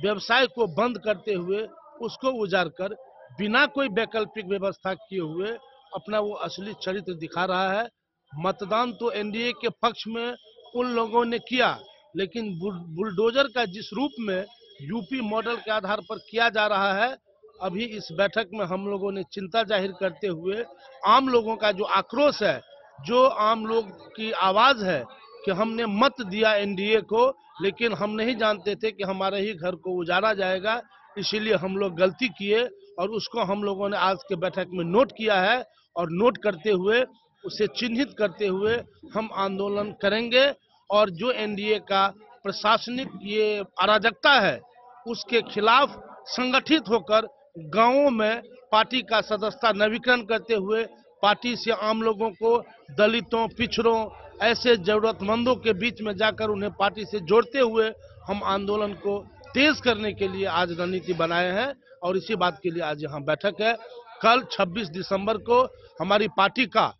S10: व्यवसाय को बंद करते हुए उसको उजाड़ कर बिना कोई वैकल्पिक व्यवस्था किए हुए अपना वो असली चरित्र दिखा रहा है। मतदान तो एनडीए के पक्ष में उन लोगों ने किया, लेकिन बुलडोजर का जिस रूप में यूपी मॉडल के आधार पर किया जा रहा है, अभी इस बैठक में हम लोगों ने चिंता जाहिर करते हुए आम लोगों का जो आक्रोश है, जो आम लोग की आवाज है कि हमने मत दिया एनडीए को, लेकिन हम नहीं जानते थे कि हमारे ही घर को उजाड़ा जाएगा, इसीलिए हम लोग गलती किए और उसको हम लोगों ने आज के बैठक में नोट किया है और नोट करते हुए उसे चिन्हित करते हुए हम आंदोलन करेंगे और जो एनडीए का प्रशासनिक ये अराजकता है उसके खिलाफ संगठित होकर गांवों में पार्टी का सदस्यता नवीकरण करते हुए पार्टी से आम लोगों को, दलितों, पिछड़ों, ऐसे जरूरतमंदों के बीच में जाकर उन्हें पार्टी से जोड़ते हुए हम आंदोलन को तेज करने के लिए आज रणनीति बनाए हैं और इसी बात के लिए आज यहाँ बैठक है। कल 26 दिसंबर को हमारी पार्टी का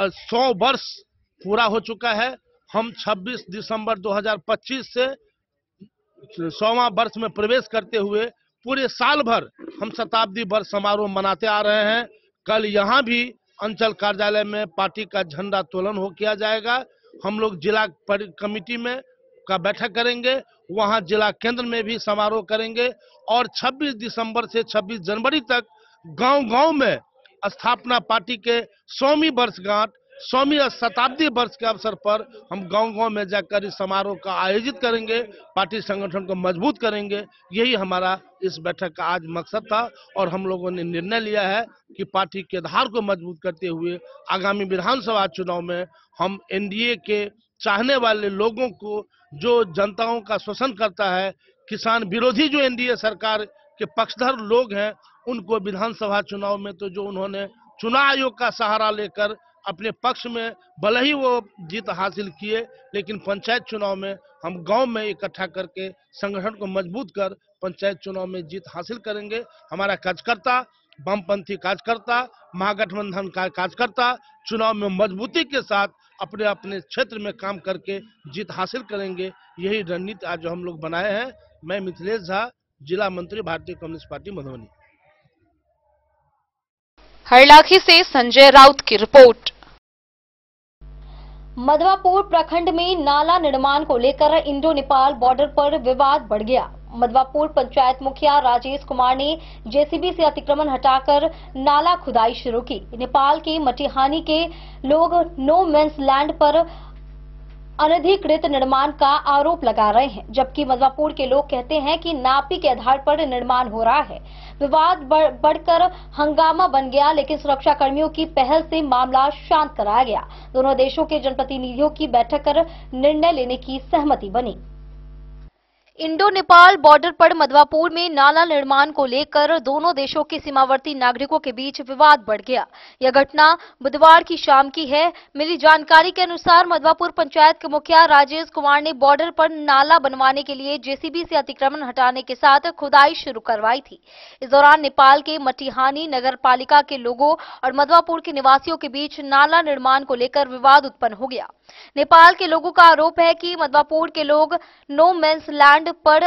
S10: 100 वर्ष पूरा हो चुका है। हम 26 दिसंबर 2025 से 100वां वर्ष में प्रवेश करते हुए पूरे साल भर हम शताब्दी वर्ष समारोह मनाते आ रहे हैं। कल यहाँ भी अंचल कार्यालय में पार्टी का झंडा तोलन हो किया जाएगा। हम लोग जिला कमेटी में का बैठक करेंगे, वहाँ जिला केंद्र में भी समारोह करेंगे और 26 दिसंबर से 26 जनवरी तक गांव-गांव में स्थापना पार्टी के 100वीं वर्षगांठ 100वीं शताब्दी वर्ष के अवसर पर हम गांव-गांव में जाकर इस समारोह का आयोजित करेंगे, पार्टी संगठन को मजबूत करेंगे। यही हमारा इस बैठक का आज मकसद था और हम लोगों ने निर्णय लिया है कि पार्टी के आधार को मजबूत करते हुए आगामी विधानसभा चुनाव में हम एनडीए के चाहने वाले लोगों को, जो जनताओं का शोषण करता है, किसान विरोधी जो एनडीए सरकार के पक्षधर लोग हैं, उनको विधानसभा चुनाव में तो जो उन्होंने चुनाव आयोग का सहारा लेकर अपने पक्ष में भले ही वो जीत हासिल किए, लेकिन पंचायत चुनाव में हम गांव में इकट्ठा करके संगठन को मजबूत कर पंचायत चुनाव में जीत हासिल करेंगे। हमारा कार्यकर्ता, वामपंथी कार्यकर्ता, महागठबंधन का कार्यकर्ता चुनाव में मजबूती के साथ अपने अपने क्षेत्र में काम करके जीत हासिल करेंगे। यही रणनीति आज जो हम लोग बनाए हैं। मैं मिथिलेश झा, जिला मंत्री भारतीय कम्युनिस्ट पार्टी मधुबनी।
S6: हरलाखी से संजय राउत की रिपोर्ट।
S1: मधवापुर प्रखंड में नाला निर्माण को लेकर इंडो नेपाल बॉर्डर पर विवाद बढ़ गया। मधवापुर पंचायत मुखिया राजेश कुमार ने जेसीबी से अतिक्रमण हटाकर नाला खुदाई शुरू की। नेपाल के मटिहानी के लोग नो मेंस लैंड पर अनधिकृत निर्माण का आरोप लगा रहे हैं, जबकि मधवापुर के लोग कहते हैं कि नापी के आधार पर निर्माण हो रहा है। विवाद बढ़कर हंगामा बन गया, लेकिन सुरक्षा कर्मियों की पहल से मामला शांत कराया गया। दोनों देशों के जनप्रतिनिधियों की बैठक कर निर्णय लेने की सहमति बनी। इंडो नेपाल बॉर्डर पर मधवापुर में नाला निर्माण को लेकर दोनों देशों के सीमावर्ती नागरिकों के बीच विवाद बढ़ गया। यह घटना बुधवार की शाम की है। मिली जानकारी के अनुसार मधवापुर पंचायत के मुखिया राजेश कुमार ने बॉर्डर पर नाला बनवाने के लिए जेसीबी से अतिक्रमण हटाने के साथ खुदाई शुरू करवाई थी। इस दौरान नेपाल के मटिहानी नगर पालिका के लोगों और मधवापुर के निवासियों के बीच नाला निर्माण को लेकर विवाद उत्पन्न हो गया। नेपाल के लोगों का आरोप है कि मधवापुर के लोग नो मेंस लैंड पर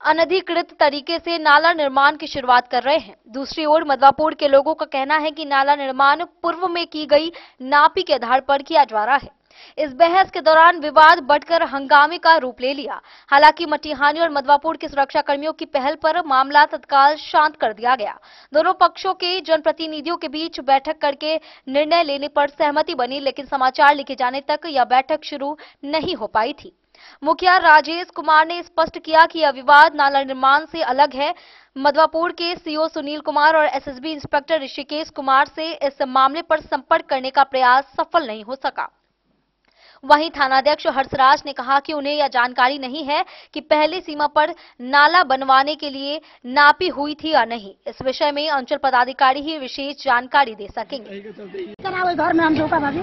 S1: अनधिकृत तरीके से नाला निर्माण की शुरुआत कर रहे हैं। दूसरी ओर मधवापुर के लोगों का कहना है कि नाला निर्माण पूर्व में की गई नापी के आधार पर किया जा रहा है। इस बहस के दौरान विवाद बढ़कर हंगामे का रूप ले लिया। हालांकि मटिहानी और मधवापुर के सुरक्षा कर्मियों की पहल पर मामला तत्काल शांत कर दिया गया। दोनों पक्षों के जनप्रतिनिधियों के बीच बैठक करके निर्णय लेने पर सहमति बनी, लेकिन समाचार लिखे जाने तक यह बैठक शुरू नहीं हो पाई थी। मुखिया राजेश कुमार ने स्पष्ट किया कि यह विवाद नाला निर्माण से अलग है। मधवापुर के सीओ सुनील कुमार और एसएसबी इंस्पेक्टर ऋषिकेश कुमार से इस मामले पर संपर्क करने का प्रयास सफल नहीं हो सका। वहीं थानाध्यक्ष हर्षराज ने कहा कि उन्हें यह जानकारी नहीं है कि पहले सीमा पर नाला बनवाने के लिए नापी हुई थी या नहीं। इस विषय में अंचल पदाधिकारी ही विशेष जानकारी दे सकेंगे।
S11: घर में हम धोखा भागी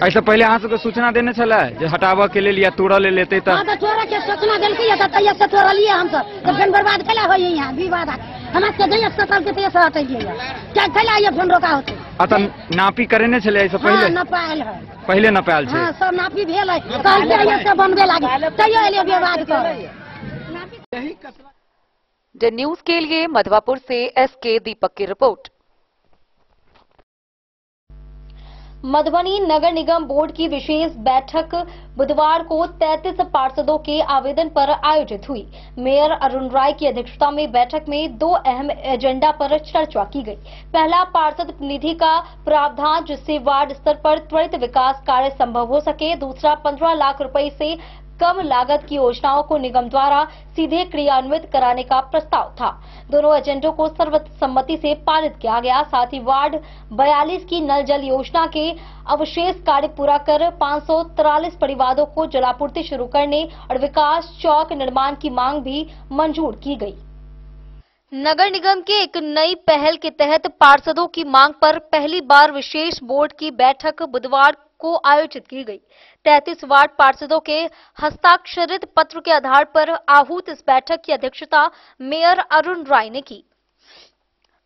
S11: ऐसा पहले अहाँ सबके सूचना देने चला जो हटावा के लेल या तोड़ा ले लेते तोड़ा के सूचना देलकै या तैया से तोड़ा लिए हम सब तो फिर बर्बाद कला होई यहाँ विवाद हमरा के दैया सकल के पैसा हटैलिए क्या कला ये फोन रोका होते अत नापी करेने चले ऐसा पहले न पायल है पहले न पायल छै हां सब नापी भेल है कल के ये से बनबे लागे तैयो एले विवाद कर।
S6: द न्यूज के लिए मधवापुर से एसके दीपक की रिपोर्ट।
S1: मधुबनी नगर निगम बोर्ड की विशेष बैठक बुधवार को 33 पार्षदों के आवेदन पर आयोजित हुई। मेयर अरुण राय की अध्यक्षता में बैठक में 2 अहम एजेंडा पर चर्चा की गई। पहला, पार्षद निधि का प्रावधान जिससे वार्ड स्तर पर त्वरित विकास कार्य संभव हो सके। दूसरा, 15 लाख रुपए से कम लागत की योजनाओं को निगम द्वारा सीधे क्रियान्वित कराने का प्रस्ताव था। दोनों एजेंडों को सर्वसम्मति से पारित किया गया। साथ ही वार्ड 42 की नल जल योजना के अवशेष कार्य पूरा कर 543 परिवारों को जलापूर्ति शुरू करने और विकास चौक निर्माण की मांग भी मंजूर की गई। नगर निगम के एक नई पहल के तहत पार्षदों की मांग पर पहली बार विशेष बोर्ड की बैठक बुधवार को आयोजित की गई। 33 वार्ड पार्षदों के हस्ताक्षरित पत्र के आधार पर आहूत इस बैठक की अध्यक्षता मेयर अरुण राय ने की।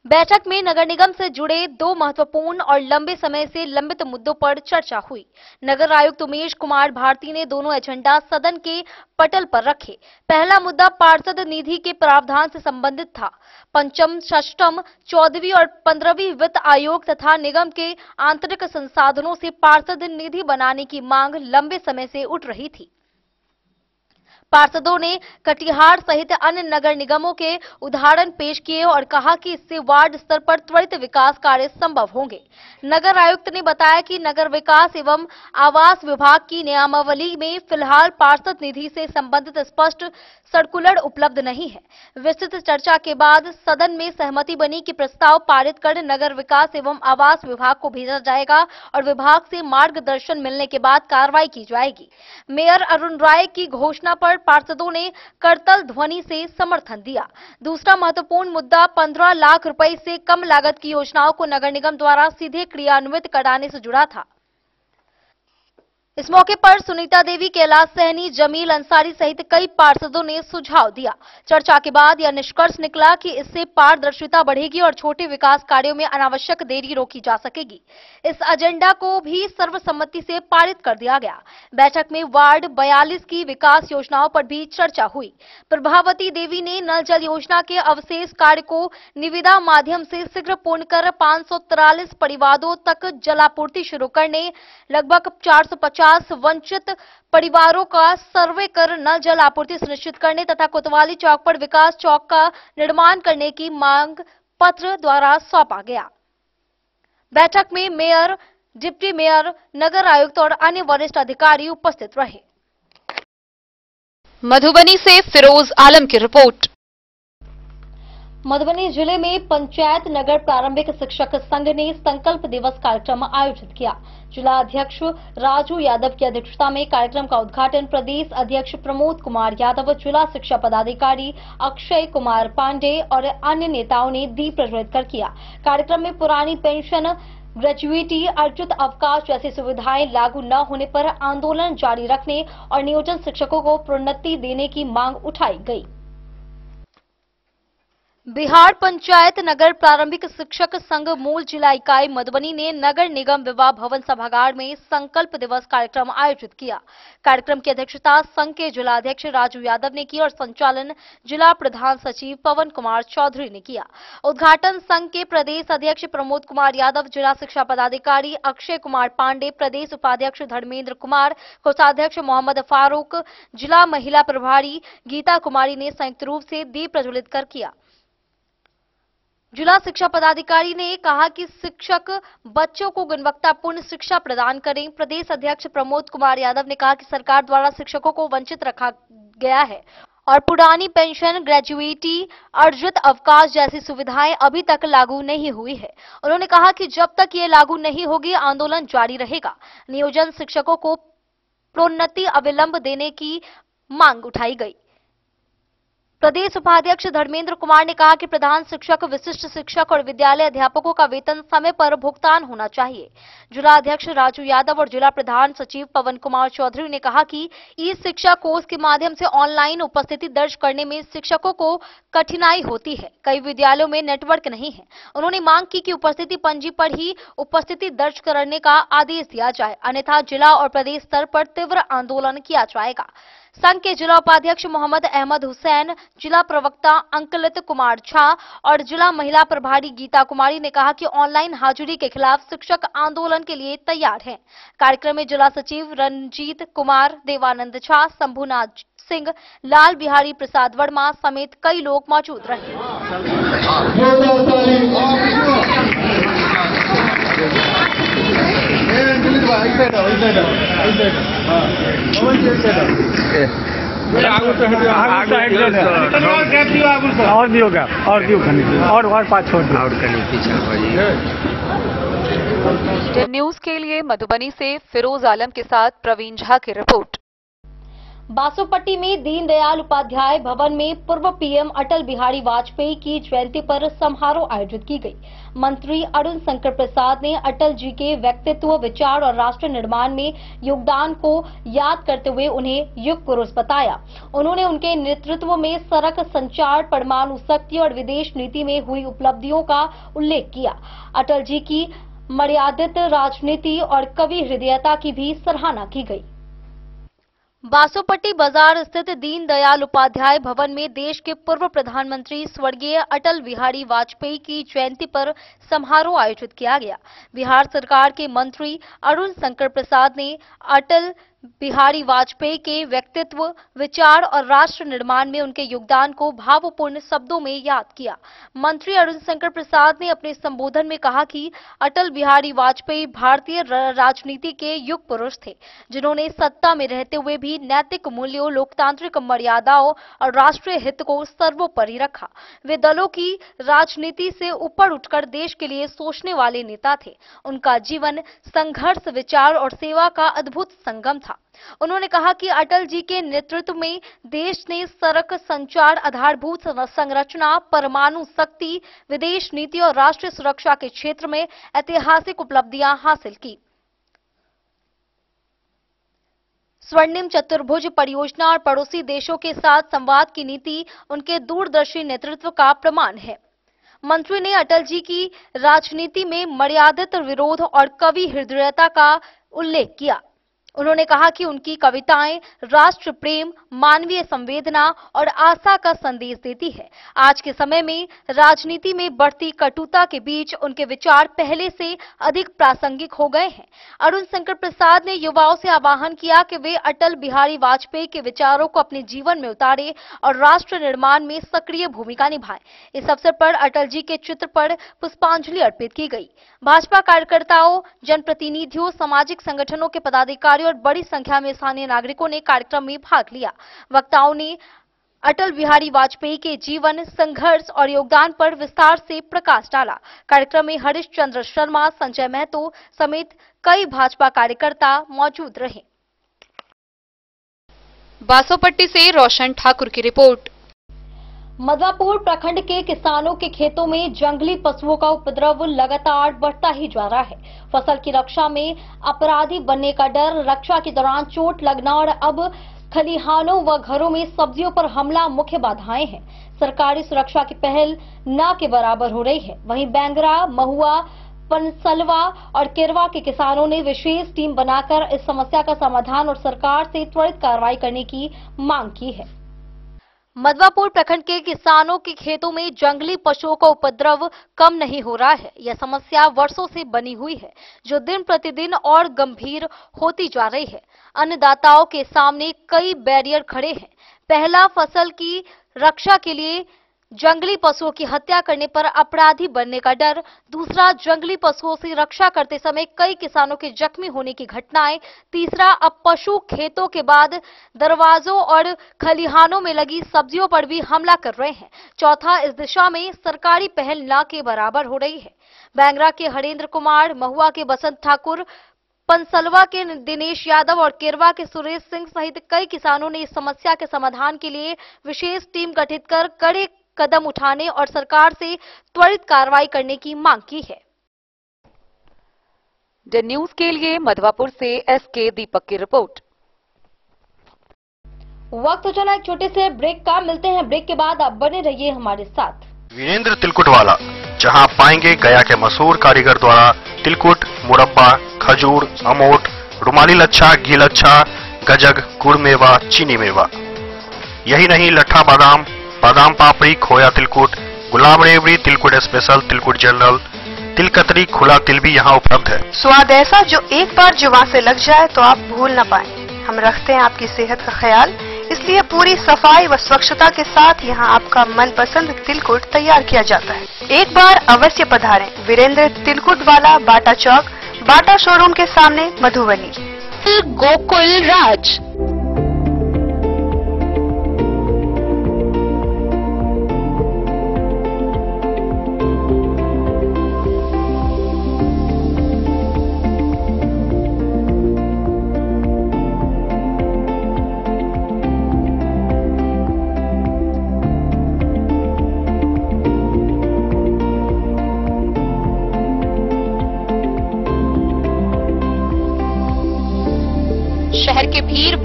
S1: बैठक में नगर निगम से जुड़े 2 महत्वपूर्ण और लंबे समय से लंबित मुद्दों पर चर्चा हुई। नगर आयुक्त उमेश कुमार भारती ने दोनों एजेंडा सदन के पटल पर रखे। पहला मुद्दा पार्षद निधि के प्रावधान से संबंधित था। पंचम, षष्ठम, 14वीं और 15वीं वित्त आयोग तथा निगम के आंतरिक संसाधनों से पार्षद निधि बनाने की मांग लंबे समय से उठ रही थी। पार्षदों ने कटिहार सहित अन्य नगर निगमों के उदाहरण पेश किए और कहा कि इससे वार्ड स्तर पर त्वरित विकास कार्य संभव होंगे। नगर आयुक्त ने बताया कि नगर विकास एवं आवास विभाग की नियमावली में फिलहाल पार्षद निधि से संबंधित स्पष्ट सर्कुलर उपलब्ध नहीं है। विस्तृत चर्चा के बाद सदन में सहमति बनी कि प्रस्ताव पारित कर नगर विकास एवं आवास विभाग को भेजा जाएगा और विभाग से मार्गदर्शन मिलने के बाद कार्रवाई की जाएगी। मेयर अरुण राय की घोषणा पर पार्षदों ने करतल ध्वनि से समर्थन दिया। दूसरा महत्वपूर्ण मुद्दा 15 लाख रुपए से कम लागत की योजनाओं को नगर निगम द्वारा सीधे क्रियान्वित कराने से जुड़ा था। इस मौके पर सुनीता देवी, कैलाश सहनी, जमील अंसारी सहित कई पार्षदों ने सुझाव दिया। चर्चा के बाद यह निष्कर्ष निकला कि इससे पारदर्शिता बढ़ेगी और छोटे विकास कार्यों में अनावश्यक देरी रोकी जा सकेगी। इस एजेंडा को भी सर्वसम्मति से पारित कर दिया गया। बैठक में वार्ड 42 की विकास योजनाओं पर भी चर्चा हुई। प्रभावती देवी ने नल जल योजना के अवशेष कार्य को निविदा माध्यम से शीघ्र पूर्ण कर 543 परिवारों तक जलापूर्ति शुरू करने, लगभग 450 वंचित परिवारों का सर्वे कर नल जल आपूर्ति सुनिश्चित करने तथा कोतवाली चौक पर विकास चौक का निर्माण करने की मांग पत्र द्वारा सौंपा गया। बैठक में मेयर, डिप्टी मेयर, नगर आयुक्त और अन्य वरिष्ठ अधिकारी उपस्थित रहे।
S6: मधुबनी से फिरोज आलम की रिपोर्ट।
S1: मधुबनी जिले में पंचायत नगर प्रारंभिक शिक्षक संघ ने संकल्प दिवस कार्यक्रम आयोजित किया। जिला अध्यक्ष राजू यादव की अध्यक्षता में कार्यक्रम का उद्घाटन प्रदेश अध्यक्ष प्रमोद कुमार यादव, जिला शिक्षा पदाधिकारी अक्षय कुमार पांडे और अन्य नेताओं ने दीप प्रज्वलित कर किया। कार्यक्रम में पुरानी पेंशन, ग्रेजुएटी, अर्जित अवकाश जैसी सुविधाएं लागू न होने पर आंदोलन जारी रखने और नियोजन शिक्षकों को प्रोन्नति देने की मांग उठाई गई। बिहार पंचायत नगर प्रारंभिक शिक्षक संघ मूल जिला इकाई मधुबनी ने नगर निगम विवाह भवन सभागार में संकल्प दिवस कार्यक्रम आयोजित किया। कार्यक्रम की अध्यक्षता संघ के जिला अध्यक्ष राजू यादव ने की और संचालन जिला प्रधान सचिव पवन कुमार चौधरी ने किया। उद्घाटन संघ के प्रदेश अध्यक्ष प्रमोद कुमार यादव, जिला शिक्षा पदाधिकारी अक्षय कुमार पांडे, प्रदेश उपाध्यक्ष धर्मेंद्र कुमार, कोषाध्यक्ष मोहम्मद फारूक, जिला महिला प्रभारी गीता कुमारी ने संयुक्त रूप से दीप प्रज्वलित कर किया। जिला शिक्षा पदाधिकारी ने कहा कि शिक्षक बच्चों को गुणवत्तापूर्ण शिक्षा प्रदान करें। प्रदेश अध्यक्ष प्रमोद कुमार यादव ने कहा कि सरकार द्वारा शिक्षकों को वंचित रखा गया है और पुरानी पेंशन, ग्रेजुएटी, अर्जित अवकाश जैसी सुविधाएं अभी तक लागू नहीं हुई है। उन्होंने कहा कि जब तक ये लागू नहीं होगी आंदोलन जारी रहेगा। नियोजन शिक्षकों को प्रोन्नति अविलंब देने की मांग उठाई गई। प्रदेश उपाध्यक्ष धर्मेंद्र कुमार ने कहा कि प्रधान शिक्षक, विशिष्ट शिक्षक और विद्यालय अध्यापकों का वेतन समय पर भुगतान होना चाहिए। जिला अध्यक्ष राजू यादव और जिला प्रधान सचिव पवन कुमार चौधरी ने कहा कि ई शिक्षा कोर्स के माध्यम से ऑनलाइन उपस्थिति दर्ज करने में शिक्षकों को कठिनाई होती है। कई विद्यालयों में नेटवर्क नहीं है। उन्होंने मांग की कि उपस्थिति पंजी पर ही उपस्थिति दर्ज करने का आदेश दिया जाए, अन्यथा जिला और प्रदेश स्तर पर तीव्र आंदोलन किया जाएगा। संघ के जिला उपाध्यक्ष मोहम्मद अहमद हुसैन, जिला प्रवक्ता अंकलित कुमार झा और जिला महिला प्रभारी गीता कुमारी ने कहा कि ऑनलाइन हाजिरी के खिलाफ शिक्षक आंदोलन के लिए तैयार हैं। कार्यक्रम में जिला सचिव रंजीत कुमार, देवानंद झा, शंभुनाथ सिंह, लाल बिहारी प्रसाद वर्मा समेत कई लोग मौजूद रहे।
S12: और भी होगा और क्यों और पाँच छोड़
S6: न्यूज के लिए मधुबनी से फिरोज आलम के साथ प्रवीण झा की रिपोर्ट।
S1: बासोपट्टी में दीनदयाल उपाध्याय भवन में पूर्व पीएम अटल बिहारी वाजपेयी की जयंती पर समारोह आयोजित की गई। मंत्री अरुण शंकर प्रसाद ने अटल जी के व्यक्तित्व, विचार और राष्ट्र निर्माण में योगदान को याद करते हुए उन्हें युग पुरुष बताया। उन्होंने उनके नेतृत्व में सड़क संचार, परमाणु शक्ति और विदेश नीति में हुई उपलब्धियों का उल्लेख किया। अटल जी की मर्यादित राजनीति और कवि हृदयता की भी सराहना की गई। बासोपट्टी बाजार स्थित दीनदयाल उपाध्याय भवन में देश के पूर्व प्रधानमंत्री स्वर्गीय अटल बिहारी वाजपेयी की जयंती पर समारोह आयोजित किया गया। बिहार सरकार के मंत्री अरुण शंकर प्रसाद ने अटल बिहारी वाजपेयी के व्यक्तित्व, विचार और राष्ट्र निर्माण में उनके योगदान को भावपूर्ण शब्दों में याद किया। मंत्री अरुण शंकर प्रसाद ने अपने संबोधन में कहा कि अटल बिहारी वाजपेयी भारतीय राजनीति के युग पुरुष थे, जिन्होंने सत्ता में रहते हुए भी नैतिक मूल्यों, लोकतांत्रिक मर्यादाओं और राष्ट्रीय हित को सर्वोपरि रखा। वे दलों की राजनीति से ऊपर उठकर देश के लिए सोचने वाले नेता थे। उनका जीवन संघर्ष, विचार और सेवा का अद्भुत संगम था। उन्होंने कहा कि अटल जी के नेतृत्व में देश ने सड़क संचार, आधारभूत संरचना, परमाणु शक्ति, विदेश नीति और राष्ट्रीय सुरक्षा के क्षेत्र में ऐतिहासिक उपलब्धियां हासिल की। स्वर्णिम चतुर्भुज परियोजना और पड़ोसी देशों के साथ संवाद की नीति उनके दूरदर्शी नेतृत्व का प्रमाण है। मंत्री ने अटल जी की राजनीति में मर्यादित विरोध और कवि हृदयता का उल्लेख किया। उन्होंने कहा कि उनकी कविताएं राष्ट्र प्रेम, मानवीय संवेदना और आशा का संदेश देती है। आज के समय में राजनीति में बढ़ती कटुता के बीच उनके विचार पहले से अधिक प्रासंगिक हो गए हैं। अरुण शंकर प्रसाद ने युवाओं से आह्वान किया कि वे अटल बिहारी वाजपेयी के विचारों को अपने जीवन में उतारें और राष्ट्र निर्माण में सक्रिय भूमिका निभाएं। इस अवसर पर अटल जी के चित्र पर पुष्पांजलि अर्पित की गई। भाजपा कार्यकर्ताओं, जनप्रतिनिधियों, सामाजिक संगठनों के पदाधिकारियों और बड़ी संख्या में स्थानीय नागरिकों ने कार्यक्रम में भाग लिया। वक्ताओं ने अटल बिहारी वाजपेयी के जीवन, संघर्ष और योगदान पर विस्तार से प्रकाश डाला। कार्यक्रम में हरीश चंद्र शर्मा, संजय महतो समेत कई भाजपा कार्यकर्ता मौजूद रहे।
S6: बासोपट्टी से रोशन ठाकुर की रिपोर्ट।
S1: मधवापुर प्रखंड के किसानों के खेतों में जंगली पशुओं का उपद्रव लगातार बढ़ता ही जा रहा है। फसल की रक्षा में अपराधी बनने का डर, रक्षा के दौरान चोट लगना और अब खलिहानों व घरों में सब्जियों पर हमला मुख्य बाधाएं हैं। सरकारी सुरक्षा की पहल न के बराबर हो रही है। वहीं बैंगरा, महुआ, पनसलवा और केरवा के किसानों ने विशेष टीम बनाकर इस समस्या का समाधान और सरकार से त्वरित कार्रवाई करने की मांग की है। मधवापुर प्रखंड के किसानों के खेतों में जंगली पशुओं का उपद्रव कम नहीं हो रहा है। यह समस्या वर्षों से बनी हुई है, जो दिन प्रतिदिन और गंभीर होती जा रही है। अन्नदाताओं के सामने कई बैरियर खड़े हैं। पहला, फसल की रक्षा के लिए जंगली पशुओं की हत्या करने पर अपराधी बनने का डर। दूसरा, जंगली पशुओं से रक्षा करते समय कई किसानों के जख्मी होने की घटनाएं। तीसरा, अब पशु खेतों के बाद दरवाजों और खलिहानों में लगी सब्जियों पर भी हमला कर रहे हैं। चौथा, इस दिशा में सरकारी पहल न के बराबर हो रही है। बैंगरा के हरेंद्र कुमार, महुआ के बसंत ठाकुर, पनसलवा के दिनेश यादव और केरवा के सुरेश सिंह सहित कई किसानों ने इस समस्या के समाधान के लिए विशेष टीम गठित कर कड़े कदम उठाने और सरकार से त्वरित कार्रवाई करने की मांग की है।
S6: द न्यूज के लिए मधवापुर से एसके दीपक की रिपोर्ट।
S1: वक्त हो चला एक छोटे से ब्रेक का। मिलते हैं ब्रेक के बाद। आप बने रहिए हमारे साथ।
S13: वीरेंद्र तिलकुट वाला, जहां आप पाएंगे गया के मशहूर कारीगर द्वारा तिलकुट, मुरब्बा, खजूर, अमोट, रुमाली लच्छा, घी लच्छा, गजक, गुड़ मेवा, चीनी मेवा। यही नहीं, लट्ठा बादाम, बादाम पापड़ी, खोया तिलकुट, गुलाब रेवड़ी, तिलकुट स्पेशल, तिलकुट जनरल, तिलकतरी, खुला तिल भी यहाँ उपलब्ध है।
S14: स्वाद ऐसा जो एक बार जुबान से लग जाए तो आप भूल न पाए। हम रखते हैं आपकी सेहत का ख्याल, इसलिए पूरी सफाई व स्वच्छता के साथ यहाँ आपका मनपसंद तिलकुट तैयार किया जाता है। एक बार अवश्य पधारें। वीरेंद्र तिलकुट वाला, बाटा चौक, बाटा शोरूम के सामने, मधुबनी।
S7: गोकुल राज।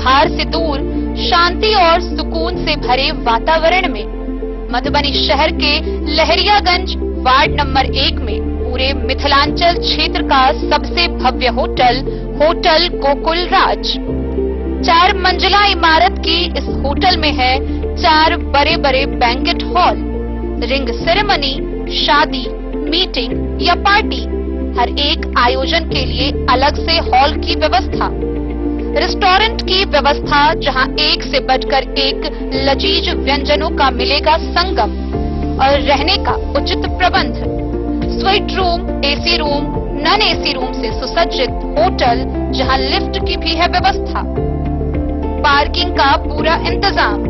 S15: भार से दूर शांति और सुकून से भरे वातावरण में मधुबनी शहर के लहरियागंज वार्ड नंबर 1 में पूरे मिथिलांचल क्षेत्र का सबसे भव्य होटल होटल गोकुल राज 4 मंजिला इमारत की इस होटल में है 4 बड़े बड़े बैंकेट हॉल, रिंग सेरेमनी, शादी, मीटिंग या पार्टी, हर एक आयोजन के लिए अलग से हॉल की व्यवस्था, रेस्टोरेंट की व्यवस्था जहां एक से बढ़कर एक लजीज व्यंजनों का मिलेगा संगम और रहने का उचित प्रबंध, suite room, AC room, non AC room से सुसज्जित होटल जहां लिफ्ट की भी है व्यवस्था, पार्किंग का पूरा इंतजाम।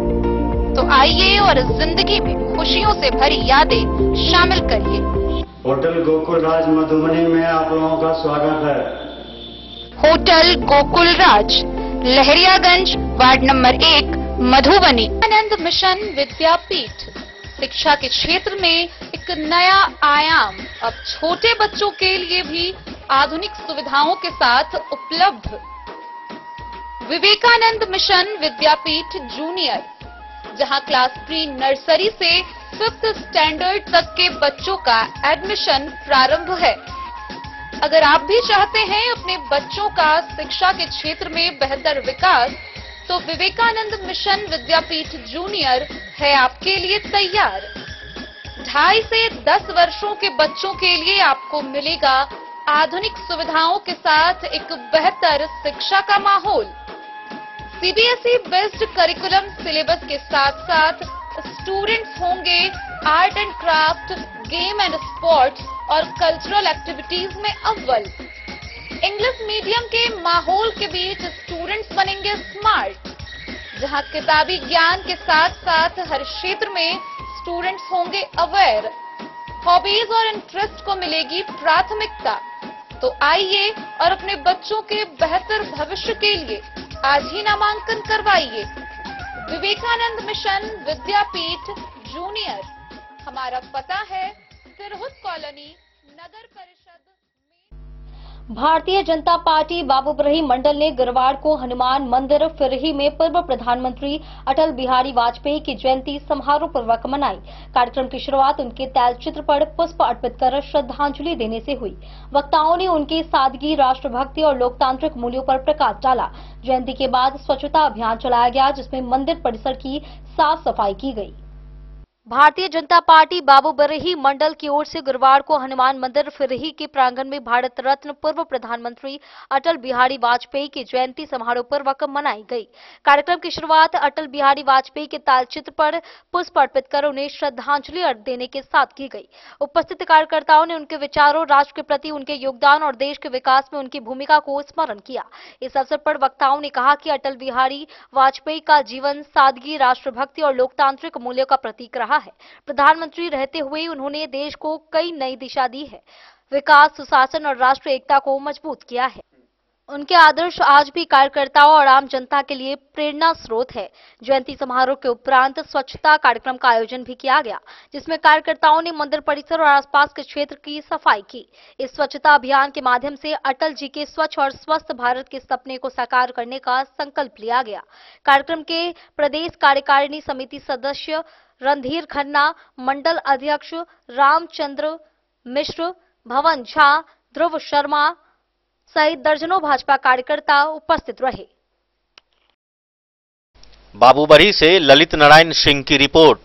S15: तो आइए और इस जिंदगी में खुशियों से भरी यादें शामिल करिए।
S16: होटल गोकुल राज मधुबनी में आप लोगों का स्वागत है।
S15: होटल गोकुल राज, लहरियागंज, वार्ड नंबर 1, मधुबनी। आनंद मिशन विद्यापीठ शिक्षा के क्षेत्र में एक नया आयाम अब छोटे बच्चों के लिए भी आधुनिक सुविधाओं के साथ उपलब्ध। विवेकानंद मिशन विद्यापीठ जूनियर, जहां क्लास प्री नर्सरी से 5th स्टैंडर्ड तक के बच्चों का एडमिशन प्रारंभ है। अगर आप भी चाहते हैं अपने बच्चों का शिक्षा के क्षेत्र में बेहतर विकास, तो विवेकानंद मिशन विद्यापीठ जूनियर है आपके लिए तैयार। 2.5 से 10 वर्षों के बच्चों के लिए आपको मिलेगा आधुनिक सुविधाओं के साथ एक बेहतर शिक्षा का माहौल। सीबीएसई बेस्ड करिकुलम सिलेबस के साथ साथ स्टूडेंट्स होंगे art and craft, game and sports और कल्चरल एक्टिविटीज में अव्वल। इंग्लिश मीडियम के माहौल के बीच स्टूडेंट्स बनेंगे स्मार्ट, जहां किताबी ज्ञान के साथ साथ हर क्षेत्र में स्टूडेंट्स होंगे अवेयर। हॉबीज और इंटरेस्ट को मिलेगी प्राथमिकता। तो आइए और अपने बच्चों के बेहतर भविष्य के लिए आज ही नामांकन करवाइए। विवेकानंद मिशन विद्यापीठ जूनियर, हमारा पता है तिरहुत कॉलोनी, नगर परिषद।
S1: भारतीय जनता पार्टी बाबूबरही मंडल ने गुरुवार को हनुमान मंदिर फिरही में पूर्व प्रधानमंत्री अटल बिहारी वाजपेयी की जयंती समारोह पूर्वक मनाई। कार्यक्रम की शुरुआत उनके तैलचित्र पर पुष्प अर्पित कर श्रद्धांजलि देने से हुई। वक्ताओं ने उनकी सादगी, राष्ट्रभक्ति और लोकतांत्रिक मूल्यों पर प्रकाश डाला। जयंती के बाद स्वच्छता अभियान चलाया गया, जिसमें मंदिर परिसर की साफ सफाई की गई। भारतीय जनता पार्टी बाबूबरही मंडल की ओर से गुरुवार को हनुमान मंदिर फिरही के प्रांगण में भारत रत्न पूर्व प्रधानमंत्री अटल बिहारी वाजपेयी की जयंती समारोह पूर्वक मनाई गई। कार्यक्रम की शुरुआत अटल बिहारी वाजपेयी के तालचित्र पर पुष्प अर्पित कर उन्हें श्रद्धांजलि देने के साथ की गई। उपस्थित कार्यकर्ताओं ने उनके विचारों, राष्ट्र के प्रति उनके योगदान और देश के विकास में उनकी भूमिका को स्मरण किया। इस अवसर पर वक्ताओं ने कहा कि अटल बिहारी वाजपेयी का जीवन सादगी, राष्ट्रभक्ति और लोकतांत्रिक मूल्यों का प्रतीक रहा है। प्रधानमंत्री रहते हुए उन्होंने देश को कई नई दिशा दी है, विकास, सुशासन और राष्ट्रीय एकता को मजबूत किया है। उनके आदर्श आज भी कार्यकर्ताओं और आम जनता के लिए प्रेरणा स्रोत है। जयंती समारोह के उपरांत स्वच्छता कार्यक्रम का आयोजन भी किया गया, जिसमें कार्यकर्ताओं ने मंदिर परिसर और आसपास के क्षेत्र की सफाई की। इस स्वच्छता अभियान के माध्यम से अटल जी के स्वच्छ और स्वस्थ भारत के सपने को साकार करने का संकल्प लिया गया। कार्यक्रम के प्रदेश कार्यकारिणी समिति सदस्य रणधीर खन्ना, मंडल अध्यक्ष रामचंद्र मिश्र, भवन झा, ध्रुव शर्मा सहित दर्जनों भाजपा कार्यकर्ता उपस्थित रहे।
S13: बाबूबरही से ललित नारायण सिंह की रिपोर्ट।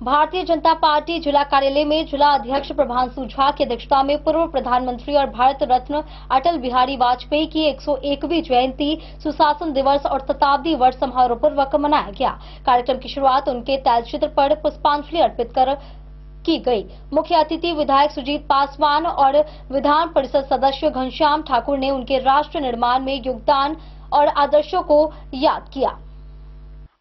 S1: भारतीय जनता पार्टी जिला कार्यालय में जिला अध्यक्ष प्रभांशु झा की अध्यक्षता में पूर्व प्रधानमंत्री और भारत रत्न अटल बिहारी वाजपेयी की 101वीं जयंती, सुशासन दिवस और शताब्दी वर्ष समारोह पूर्वक मनाया गया। कार्यक्रम की शुरुआत उनके तैलचित्र पर पुष्पांजलि अर्पित कर की गई। मुख्य अतिथि विधायक सुजीत पासवान और विधान परिषद सदस्य घनश्याम ठाकुर ने उनके राष्ट्र निर्माण में योगदान और आदर्शों को याद किया।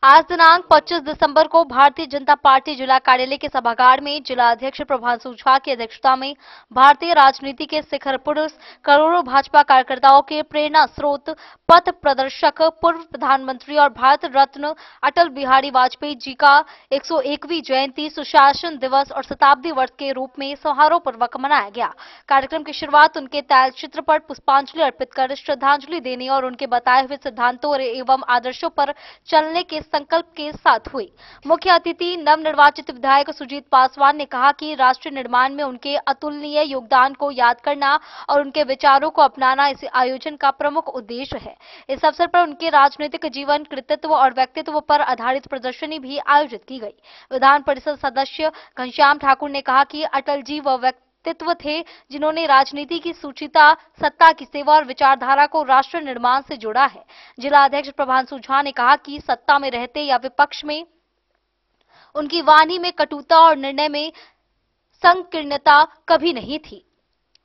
S1: आज दिनांक 25 दिसंबर को भारतीय जनता पार्टी जिला कार्यालय के सभागार में जिला अध्यक्ष प्रभांशु झा की अध्यक्षता में भारतीय राजनीति के शिखर पुरुष, करोड़ों भाजपा कार्यकर्ताओं के प्रेरणा स्रोत, पथ प्रदर्शक, पूर्व प्रधानमंत्री और भारत रत्न अटल बिहारी वाजपेयी जी का 101वीं जयंती, सुशासन दिवस और शताब्दी वर्ष के रूप में समारोहपूर्वक मनाया गया। कार्यक्रम की शुरुआत उनके तैलचित्र पर पुष्पांजलि अर्पित कर श्रद्धांजलि देने और उनके बताए हुए सिद्धांतों एवं आदर्शों पर चलने के संकल्प के साथ हुई। मुख्य अतिथि नवनिर्वाचित विधायक सुजीत पासवान ने कहा कि राष्ट्र निर्माण में उनके अतुलनीय योगदान को याद करना और उनके विचारों को अपनाना इस आयोजन का प्रमुख उद्देश्य है। इस अवसर पर उनके राजनीतिक जीवन, कृतित्व और व्यक्तित्व पर आधारित प्रदर्शनी भी आयोजित की गई। विधान परिषद सदस्य घनश्याम ठाकुर ने कहा कि अटल जी वह व्यक्तित्व थे जिन्होंने राजनीति की सुचिता, सत्ता की सेवा और विचारधारा को राष्ट्र निर्माण से जोड़ा है। जिला अध्यक्ष प्रभांशु झा ने कहा कि सत्ता में रहते या विपक्ष में उनकी वाणी में कटुता और निर्णय में संकीर्णता कभी नहीं थी।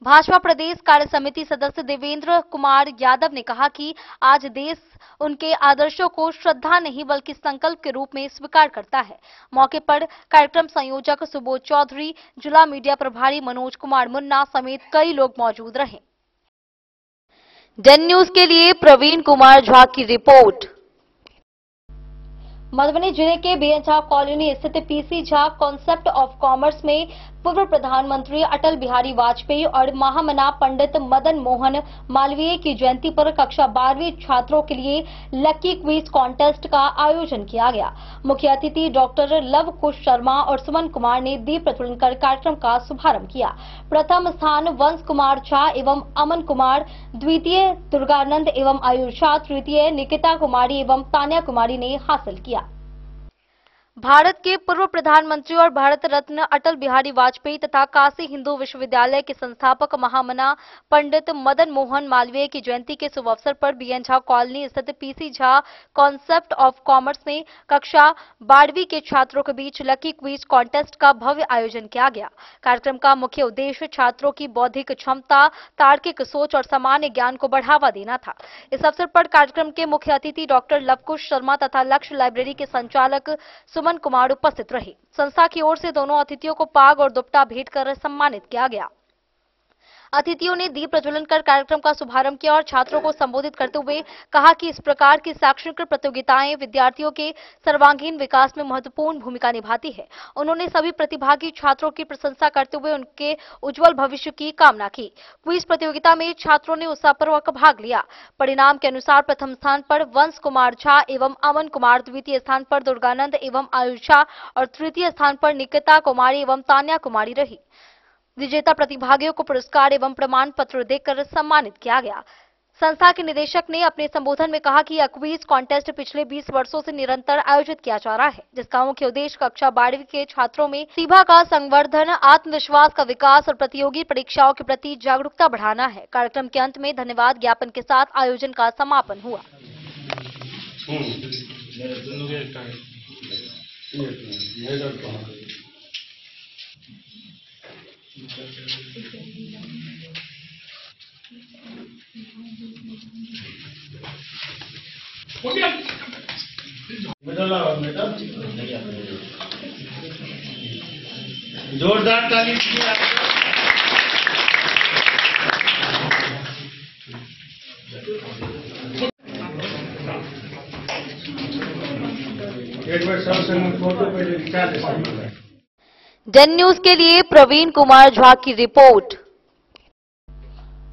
S1: भाजपा प्रदेश कार्य समिति सदस्य देवेंद्र कुमार यादव ने कहा कि आज देश उनके आदर्शों को श्रद्धा नहीं बल्कि संकल्प के रूप में स्वीकार करता है। मौके पर कार्यक्रम संयोजक सुबोध चौधरी, जिला मीडिया प्रभारी मनोज कुमार मुन्ना समेत कई लोग मौजूद रहे। डेन न्यूज के लिए प्रवीण कुमार झा की रिपोर्ट। मधुबनी जिले के बीएन झा कॉलोनी स्थित PC Jha concept of commerce में पूर्व प्रधानमंत्री अटल बिहारी वाजपेयी और महामना पंडित मदन मोहन मालवीय की जयंती पर कक्षा 12वीं छात्रों के लिए लकी क्विज कॉन्टेस्ट का आयोजन किया गया। मुख्य अतिथि डॉक्टर लव कुश शर्मा और सुमन कुमार ने दीप प्रज्वलन कर कार्यक्रम का शुभारंभ किया। प्रथम स्थान वंश कुमार झा एवं अमन कुमार, द्वितीय दुर्गानंद एवं आयुषा, तृतीय निकिता कुमारी एवं तान्या कुमारी ने हासिल किया। भारत के पूर्व प्रधानमंत्री और भारत रत्न अटल बिहारी वाजपेयी तथा काशी हिंदू विश्वविद्यालय के संस्थापक महामना पंडित मदन मोहन मालवीय की जयंती के शुभ अवसर पर बीएन झा कॉलोनी स्थित PC Jha concept of commerce में कक्षा 12वीं के छात्रों के बीच लकी क्विज कॉन्टेस्ट का भव्य आयोजन किया गया। कार्यक्रम का मुख्य उद्देश्य छात्रों की बौद्धिक क्षमता, तार्किक सोच और सामान्य ज्ञान को बढ़ावा देना था। इस अवसर पर कार्यक्रम के मुख्य अतिथि डॉक्टर लवकुश शर्मा तथा लक्ष्य लाइब्रेरी के संचालक सुमन कुमार उपस्थित रहे। संस्था की ओर से दोनों अतिथियों को पाग और दुपट्टा भेंट कर सम्मानित किया गया। अतिथियों ने दीप प्रज्वलन कर कार्यक्रम का शुभारंभ किया और छात्रों को संबोधित करते हुए कहा कि इस प्रकार की शैक्षणिक प्रतियोगिताएं विद्यार्थियों के सर्वांगीण विकास में महत्वपूर्ण भूमिका निभाती है। उन्होंने सभी प्रतिभागी छात्रों की प्रशंसा करते हुए उनके उज्जवल भविष्य की कामना की। क्विज प्रतियोगिता में छात्रों ने उत्साहपूर्वक भाग लिया। परिणाम के अनुसार प्रथम स्थान पर वंश कुमार झा एवं अमन कुमार, द्वितीय स्थान पर दुर्गानंद एवं आयुषा और तृतीय स्थान पर निकिता कुमारी एवं तान्या कुमारी रही। विजेता प्रतिभागियों को पुरस्कार एवं प्रमाण पत्र देकर सम्मानित किया गया। संस्था के निदेशक ने अपने संबोधन में कहा कि यह क्विज कॉन्टेस्ट पिछले 20 वर्षों से निरंतर आयोजित किया जा रहा है, जिसका मुख्य उद्देश्य कक्षा 12वीं के छात्रों में प्रतिभा का संवर्धन, आत्मविश्वास का विकास और प्रतियोगी परीक्षाओं के प्रति जागरूकता बढ़ाना है। कार्यक्रम के अंत में धन्यवाद ज्ञापन के साथ आयोजन का समापन हुआ।
S9: जोरदार ताली।
S1: डेन न्यूज के लिए प्रवीण कुमार झा की रिपोर्ट।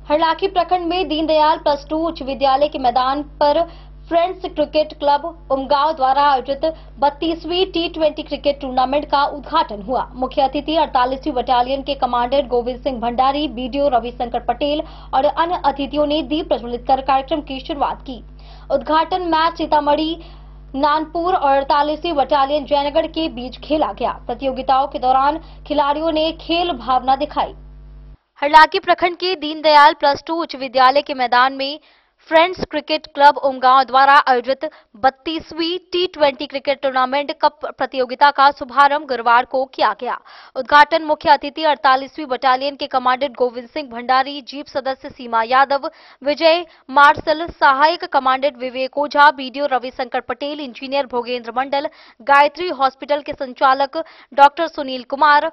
S1: हरलाखी प्रखंड में दीनदयाल +2 उच्च विद्यालय के मैदान पर फ्रेंड्स क्रिकेट क्लब उमगांव द्वारा आयोजित 32वीं T20 क्रिकेट टूर्नामेंट का उद्घाटन हुआ। मुख्य अतिथि 48वीं बटालियन के कमांडेंट गोविंद सिंह भंडारी, बीडीओ रविशंकर पटेल और अन्य अतिथियों ने दीप प्रज्वलित कर कार्यक्रम की शुरुआत की। उद्घाटन मैच सीतामढ़ी नानपुर और 48वीं बटालियन जयनगढ़ के बीच खेला गया। प्रतियोगिताओं के दौरान खिलाड़ियों ने खेल भावना दिखाई। हरलाखी प्रखंड के दीनदयाल +2 उच्च विद्यालय के मैदान में फ्रेंड्स क्रिकेट क्लब उमगांव द्वारा आयोजित 32वीं T20 क्रिकेट टूर्नामेंट कप प्रतियोगिता का शुभारंभ गुरुवार को किया गया। उद्घाटन मुख्य अतिथि 48वीं बटालियन के कमांडेंट गोविंद सिंह भंडारी, जीप सदस्य सीमा यादव, विजय मार्शल, सहायक कमांडेंट विवेक ओझा, बीडीओ रविशंकर पटेल, इंजीनियर भोगेंद्र मंडल, गायत्री हॉस्पिटल के संचालक डॉक्टर सुनील कुमार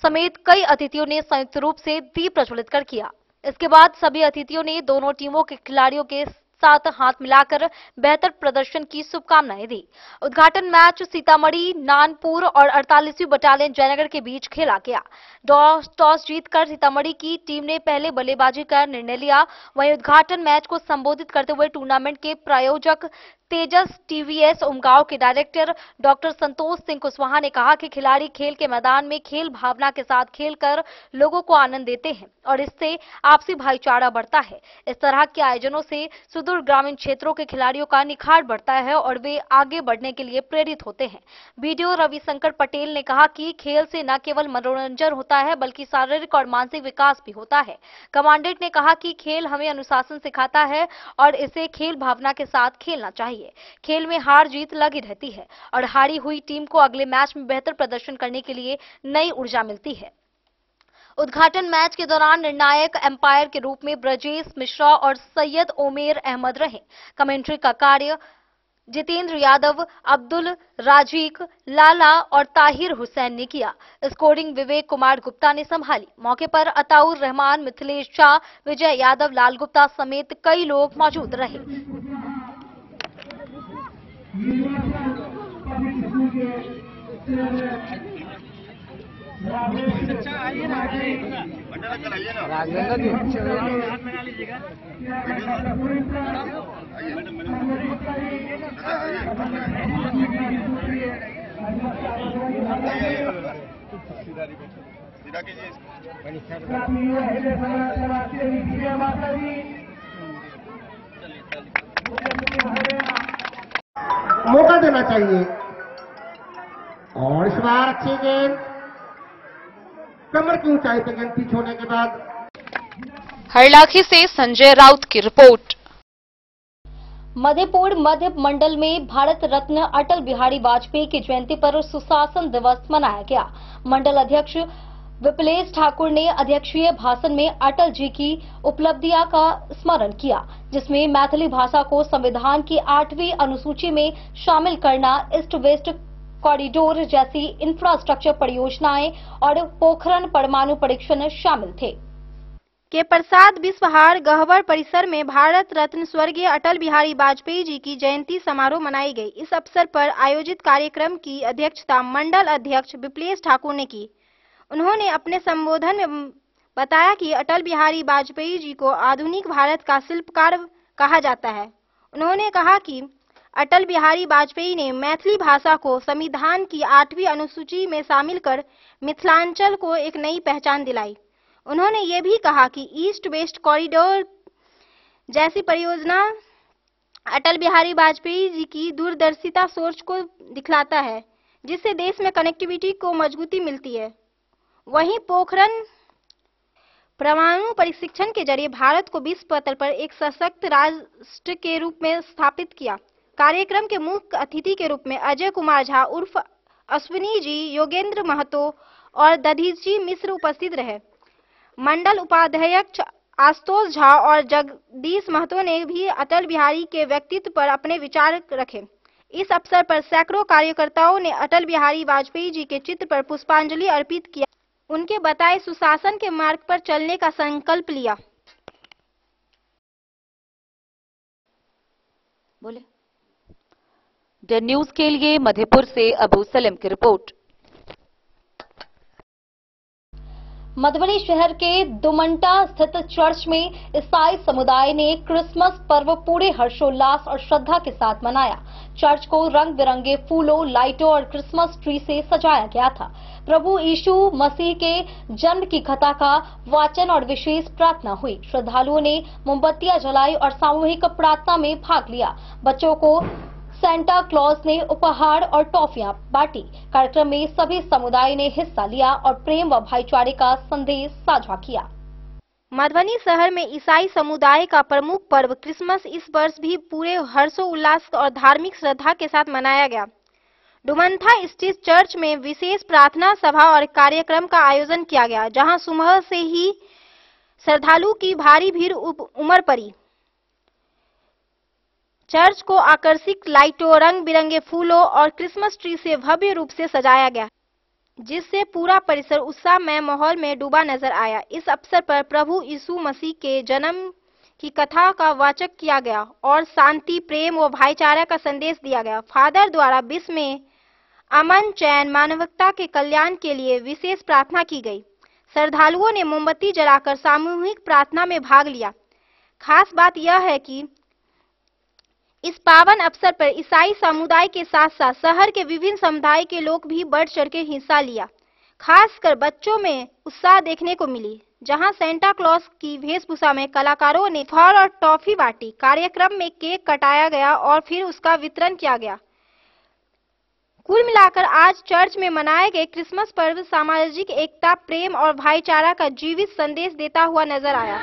S1: समेत कई अतिथियों ने संयुक्त रूप से दीप प्रज्वलित कर किया। इसके बाद सभी अतिथियों ने दोनों टीमों के खिलाड़ियों के साथ हाथ मिलाकर बेहतर प्रदर्शन की शुभकामनाएं दी। उद्घाटन मैच सीतामढ़ी, नानपुर और 48वीं बटालियन जयनगर के बीच खेला गया। टॉस जीतकर सीतामढ़ी की टीम ने पहले बल्लेबाजी का निर्णय लिया। वहीं उद्घाटन मैच को संबोधित करते हुए टूर्नामेंट के प्रायोजक तेजस टीवीएस उमगांव के डायरेक्टर डॉक्टर संतोष सिंह कुशवाहा ने कहा कि खिलाड़ी खेल के मैदान में खेल भावना के साथ खेलकर लोगों को आनंद देते हैं और इससे आपसी भाईचारा बढ़ता है। इस तरह के आयोजनों से सुदूर ग्रामीण क्षेत्रों के खिलाड़ियों का निखार बढ़ता है और वे आगे बढ़ने के लिए प्रेरित होते हैं। बीडीओ रविशंकर पटेल ने कहा कि खेल से न केवल मनोरंजन होता है बल्कि शारीरिक और मानसिक विकास भी होता है। कमांडेंट ने कहा कि खेल हमें अनुशासन सिखाता है और इसे खेल भावना के साथ खेलना चाहिए। खेल में हार जीत लगी रहती है और हारी हुई टीम को अगले मैच में बेहतर प्रदर्शन करने के लिए नई ऊर्जा मिलती है। उद्घाटन मैच के दौरान निर्णायक एम्पायर के रूप में ब्रजेश मिश्रा और सैयद ओमेर अहमद रहे। कमेंट्री का कार्य जितेंद्र यादव, अब्दुल राजीक, लाला और ताहिर हुसैन ने किया। स्कोरिंग विवेक कुमार गुप्ता ने संभाली। मौके पर अताउर रहमान, मिथिलेश शाह, विजय यादव, लाल गुप्ता समेत कई लोग मौजूद रहे।
S17: मौका देना चाहिए और इस बार अच्छी गेंद कमर की ऊंचाई पर गेंद पिच होने के बाद।
S15: हरलाखी से संजय राउत की रिपोर्ट।
S1: मधेपुर मध्य मंडल में भारत रत्न अटल बिहारी वाजपेयी की जयंती पर सुशासन दिवस मनाया गया। मंडल अध्यक्ष विपलेश ठाकुर ने अध्यक्षीय भाषण में अटल जी की उपलब्धियां का स्मरण किया, जिसमें मैथिली भाषा को संविधान की 8वीं अनुसूची में शामिल करना, ईस्ट वेस्ट कॉरिडोर जैसी इंफ्रास्ट्रक्चर परियोजनाएं और पोखरण परमाणु परीक्षण शामिल थे।
S18: के प्रसाद विश्वहार गहवर परिसर में भारत रत्न स्वर्गीय अटल बिहारी वाजपेयी जी की जयंती समारोह मनाई गई। इस अवसर पर आयोजित कार्यक्रम की अध्यक्षता मंडल अध्यक्ष विपलेश ठाकुर ने की। उन्होंने अपने संबोधन में बताया कि अटल बिहारी वाजपेयी जी को आधुनिक भारत का शिल्पकार कहा जाता है। उन्होंने कहा कि अटल बिहारी वाजपेयी ने मैथिली भाषा को संविधान की 8वीं अनुसूची में शामिल कर मिथिलांचल को एक नई पहचान दिलाई। उन्होंने ये भी कहा कि ईस्ट वेस्ट कॉरिडोर जैसी परियोजना अटल बिहारी वाजपेयी जी की दूरदर्शिता सोच को दिखलाता है, जिससे देश में कनेक्टिविटी को मजबूती मिलती है। वहीं पोखरण परमाणु परीक्षण के जरिए भारत को विश्व पटल पर एक सशक्त राष्ट्र के रूप में स्थापित किया। कार्यक्रम के मुख्य अतिथि के रूप में अजय कुमार झा उर्फ अश्विनी जी, योगेंद्र महतो और दधीची मिश्र उपस्थित रहे। मंडल उपाध्यक्ष आशुतोष झा और जगदीश महतो ने भी अटल बिहारी के व्यक्तित्व पर अपने विचार रखे। इस अवसर पर सैकड़ों कार्यकर्ताओं ने अटल बिहारी वाजपेयी जी के चित्र पर पुष्पांजलि अर्पित किया। उनके बताए सुशासन के मार्ग पर चलने का संकल्प लिया।
S6: बोले द न्यूज के लिए मधेपुर से अबू सलेम की रिपोर्ट।
S1: मधुबनी शहर के दुमंटा स्थित चर्च में ईसाई समुदाय ने क्रिसमस पर्व पूरे हर्षोल्लास और श्रद्धा के साथ मनाया। चर्च को रंग बिरंगे फूलों, लाइटों और क्रिसमस ट्री से सजाया गया था। प्रभु यीशु मसीह के जन्म की कथा का वाचन और विशेष प्रार्थना हुई। श्रद्धालुओं ने मोमबत्तियां जलाई और सामूहिक प्रार्थना में भाग लिया। बच्चों को सेंटा क्लॉज ने उपहार और टॉफियां बांटी। कार्यक्रम में सभी समुदाय ने हिस्सा लिया और प्रेम व भाईचारे का संदेश साझा किया।
S18: मधुबनी शहर में ईसाई समुदाय का प्रमुख पर्व क्रिसमस इस वर्ष भी पूरे हर्षोल्लास और धार्मिक श्रद्धा के साथ मनाया गया। डुमंथा स्थित चर्च में विशेष प्रार्थना सभा और कार्यक्रम का आयोजन किया गया, जहां सुबह से ही श्रद्धालु की भारी भीड़ उमड़ पड़ी। चर्च को आकर्षक लाइटों, रंग बिरंगे फूलों और क्रिसमस ट्री से भव्य रूप से सजाया गया, जिससे पूरा परिसर उत्साहमय माहौल में डूबा नजर आया। इस अवसर पर प्रभु यीशु मसीह के जन्म की कथा का वाचक किया गया और शांति, प्रेम व भाईचारा का संदेश दिया गया। फादर द्वारा विश्व में अमन, चैन, मानवता के कल्याण के लिए विशेष प्रार्थना की गई। श्रद्धालुओं ने मोमबत्ती जलाकर सामूहिक प्रार्थना में भाग लिया। खास बात यह है कि इस पावन अवसर पर ईसाई समुदाय के साथ साथ शहर के विभिन्न समुदाय के लोग भी बढ़ चढ़ के हिस्सा लिया। खासकर बच्चों में उत्साह देखने को मिली, जहां सेंटा क्लॉज की वेशभूषा में कलाकारों ने फल और टॉफी बांटी। कार्यक्रम में केक कटाया गया और फिर उसका वितरण किया गया। कुल मिलाकर आज चर्च में मनाए गए क्रिसमस पर्व सामाजिक एकता, प्रेम और भाईचारा का जीवित संदेश देता हुआ नजर आया।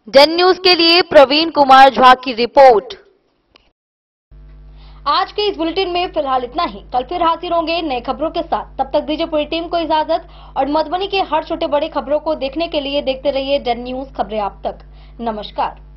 S6: डन न्यूज के लिए प्रवीण कुमार झा की रिपोर्ट।
S1: आज के इस बुलेटिन में फिलहाल इतना ही। कल फिर हाजिर होंगे नए खबरों के साथ। तब तक दीजिए पूरी टीम को इजाजत और मधुबनी के हर छोटे बड़े खबरों को देखने के लिए देखते रहिए डन न्यूज खबरें आप तक। नमस्कार।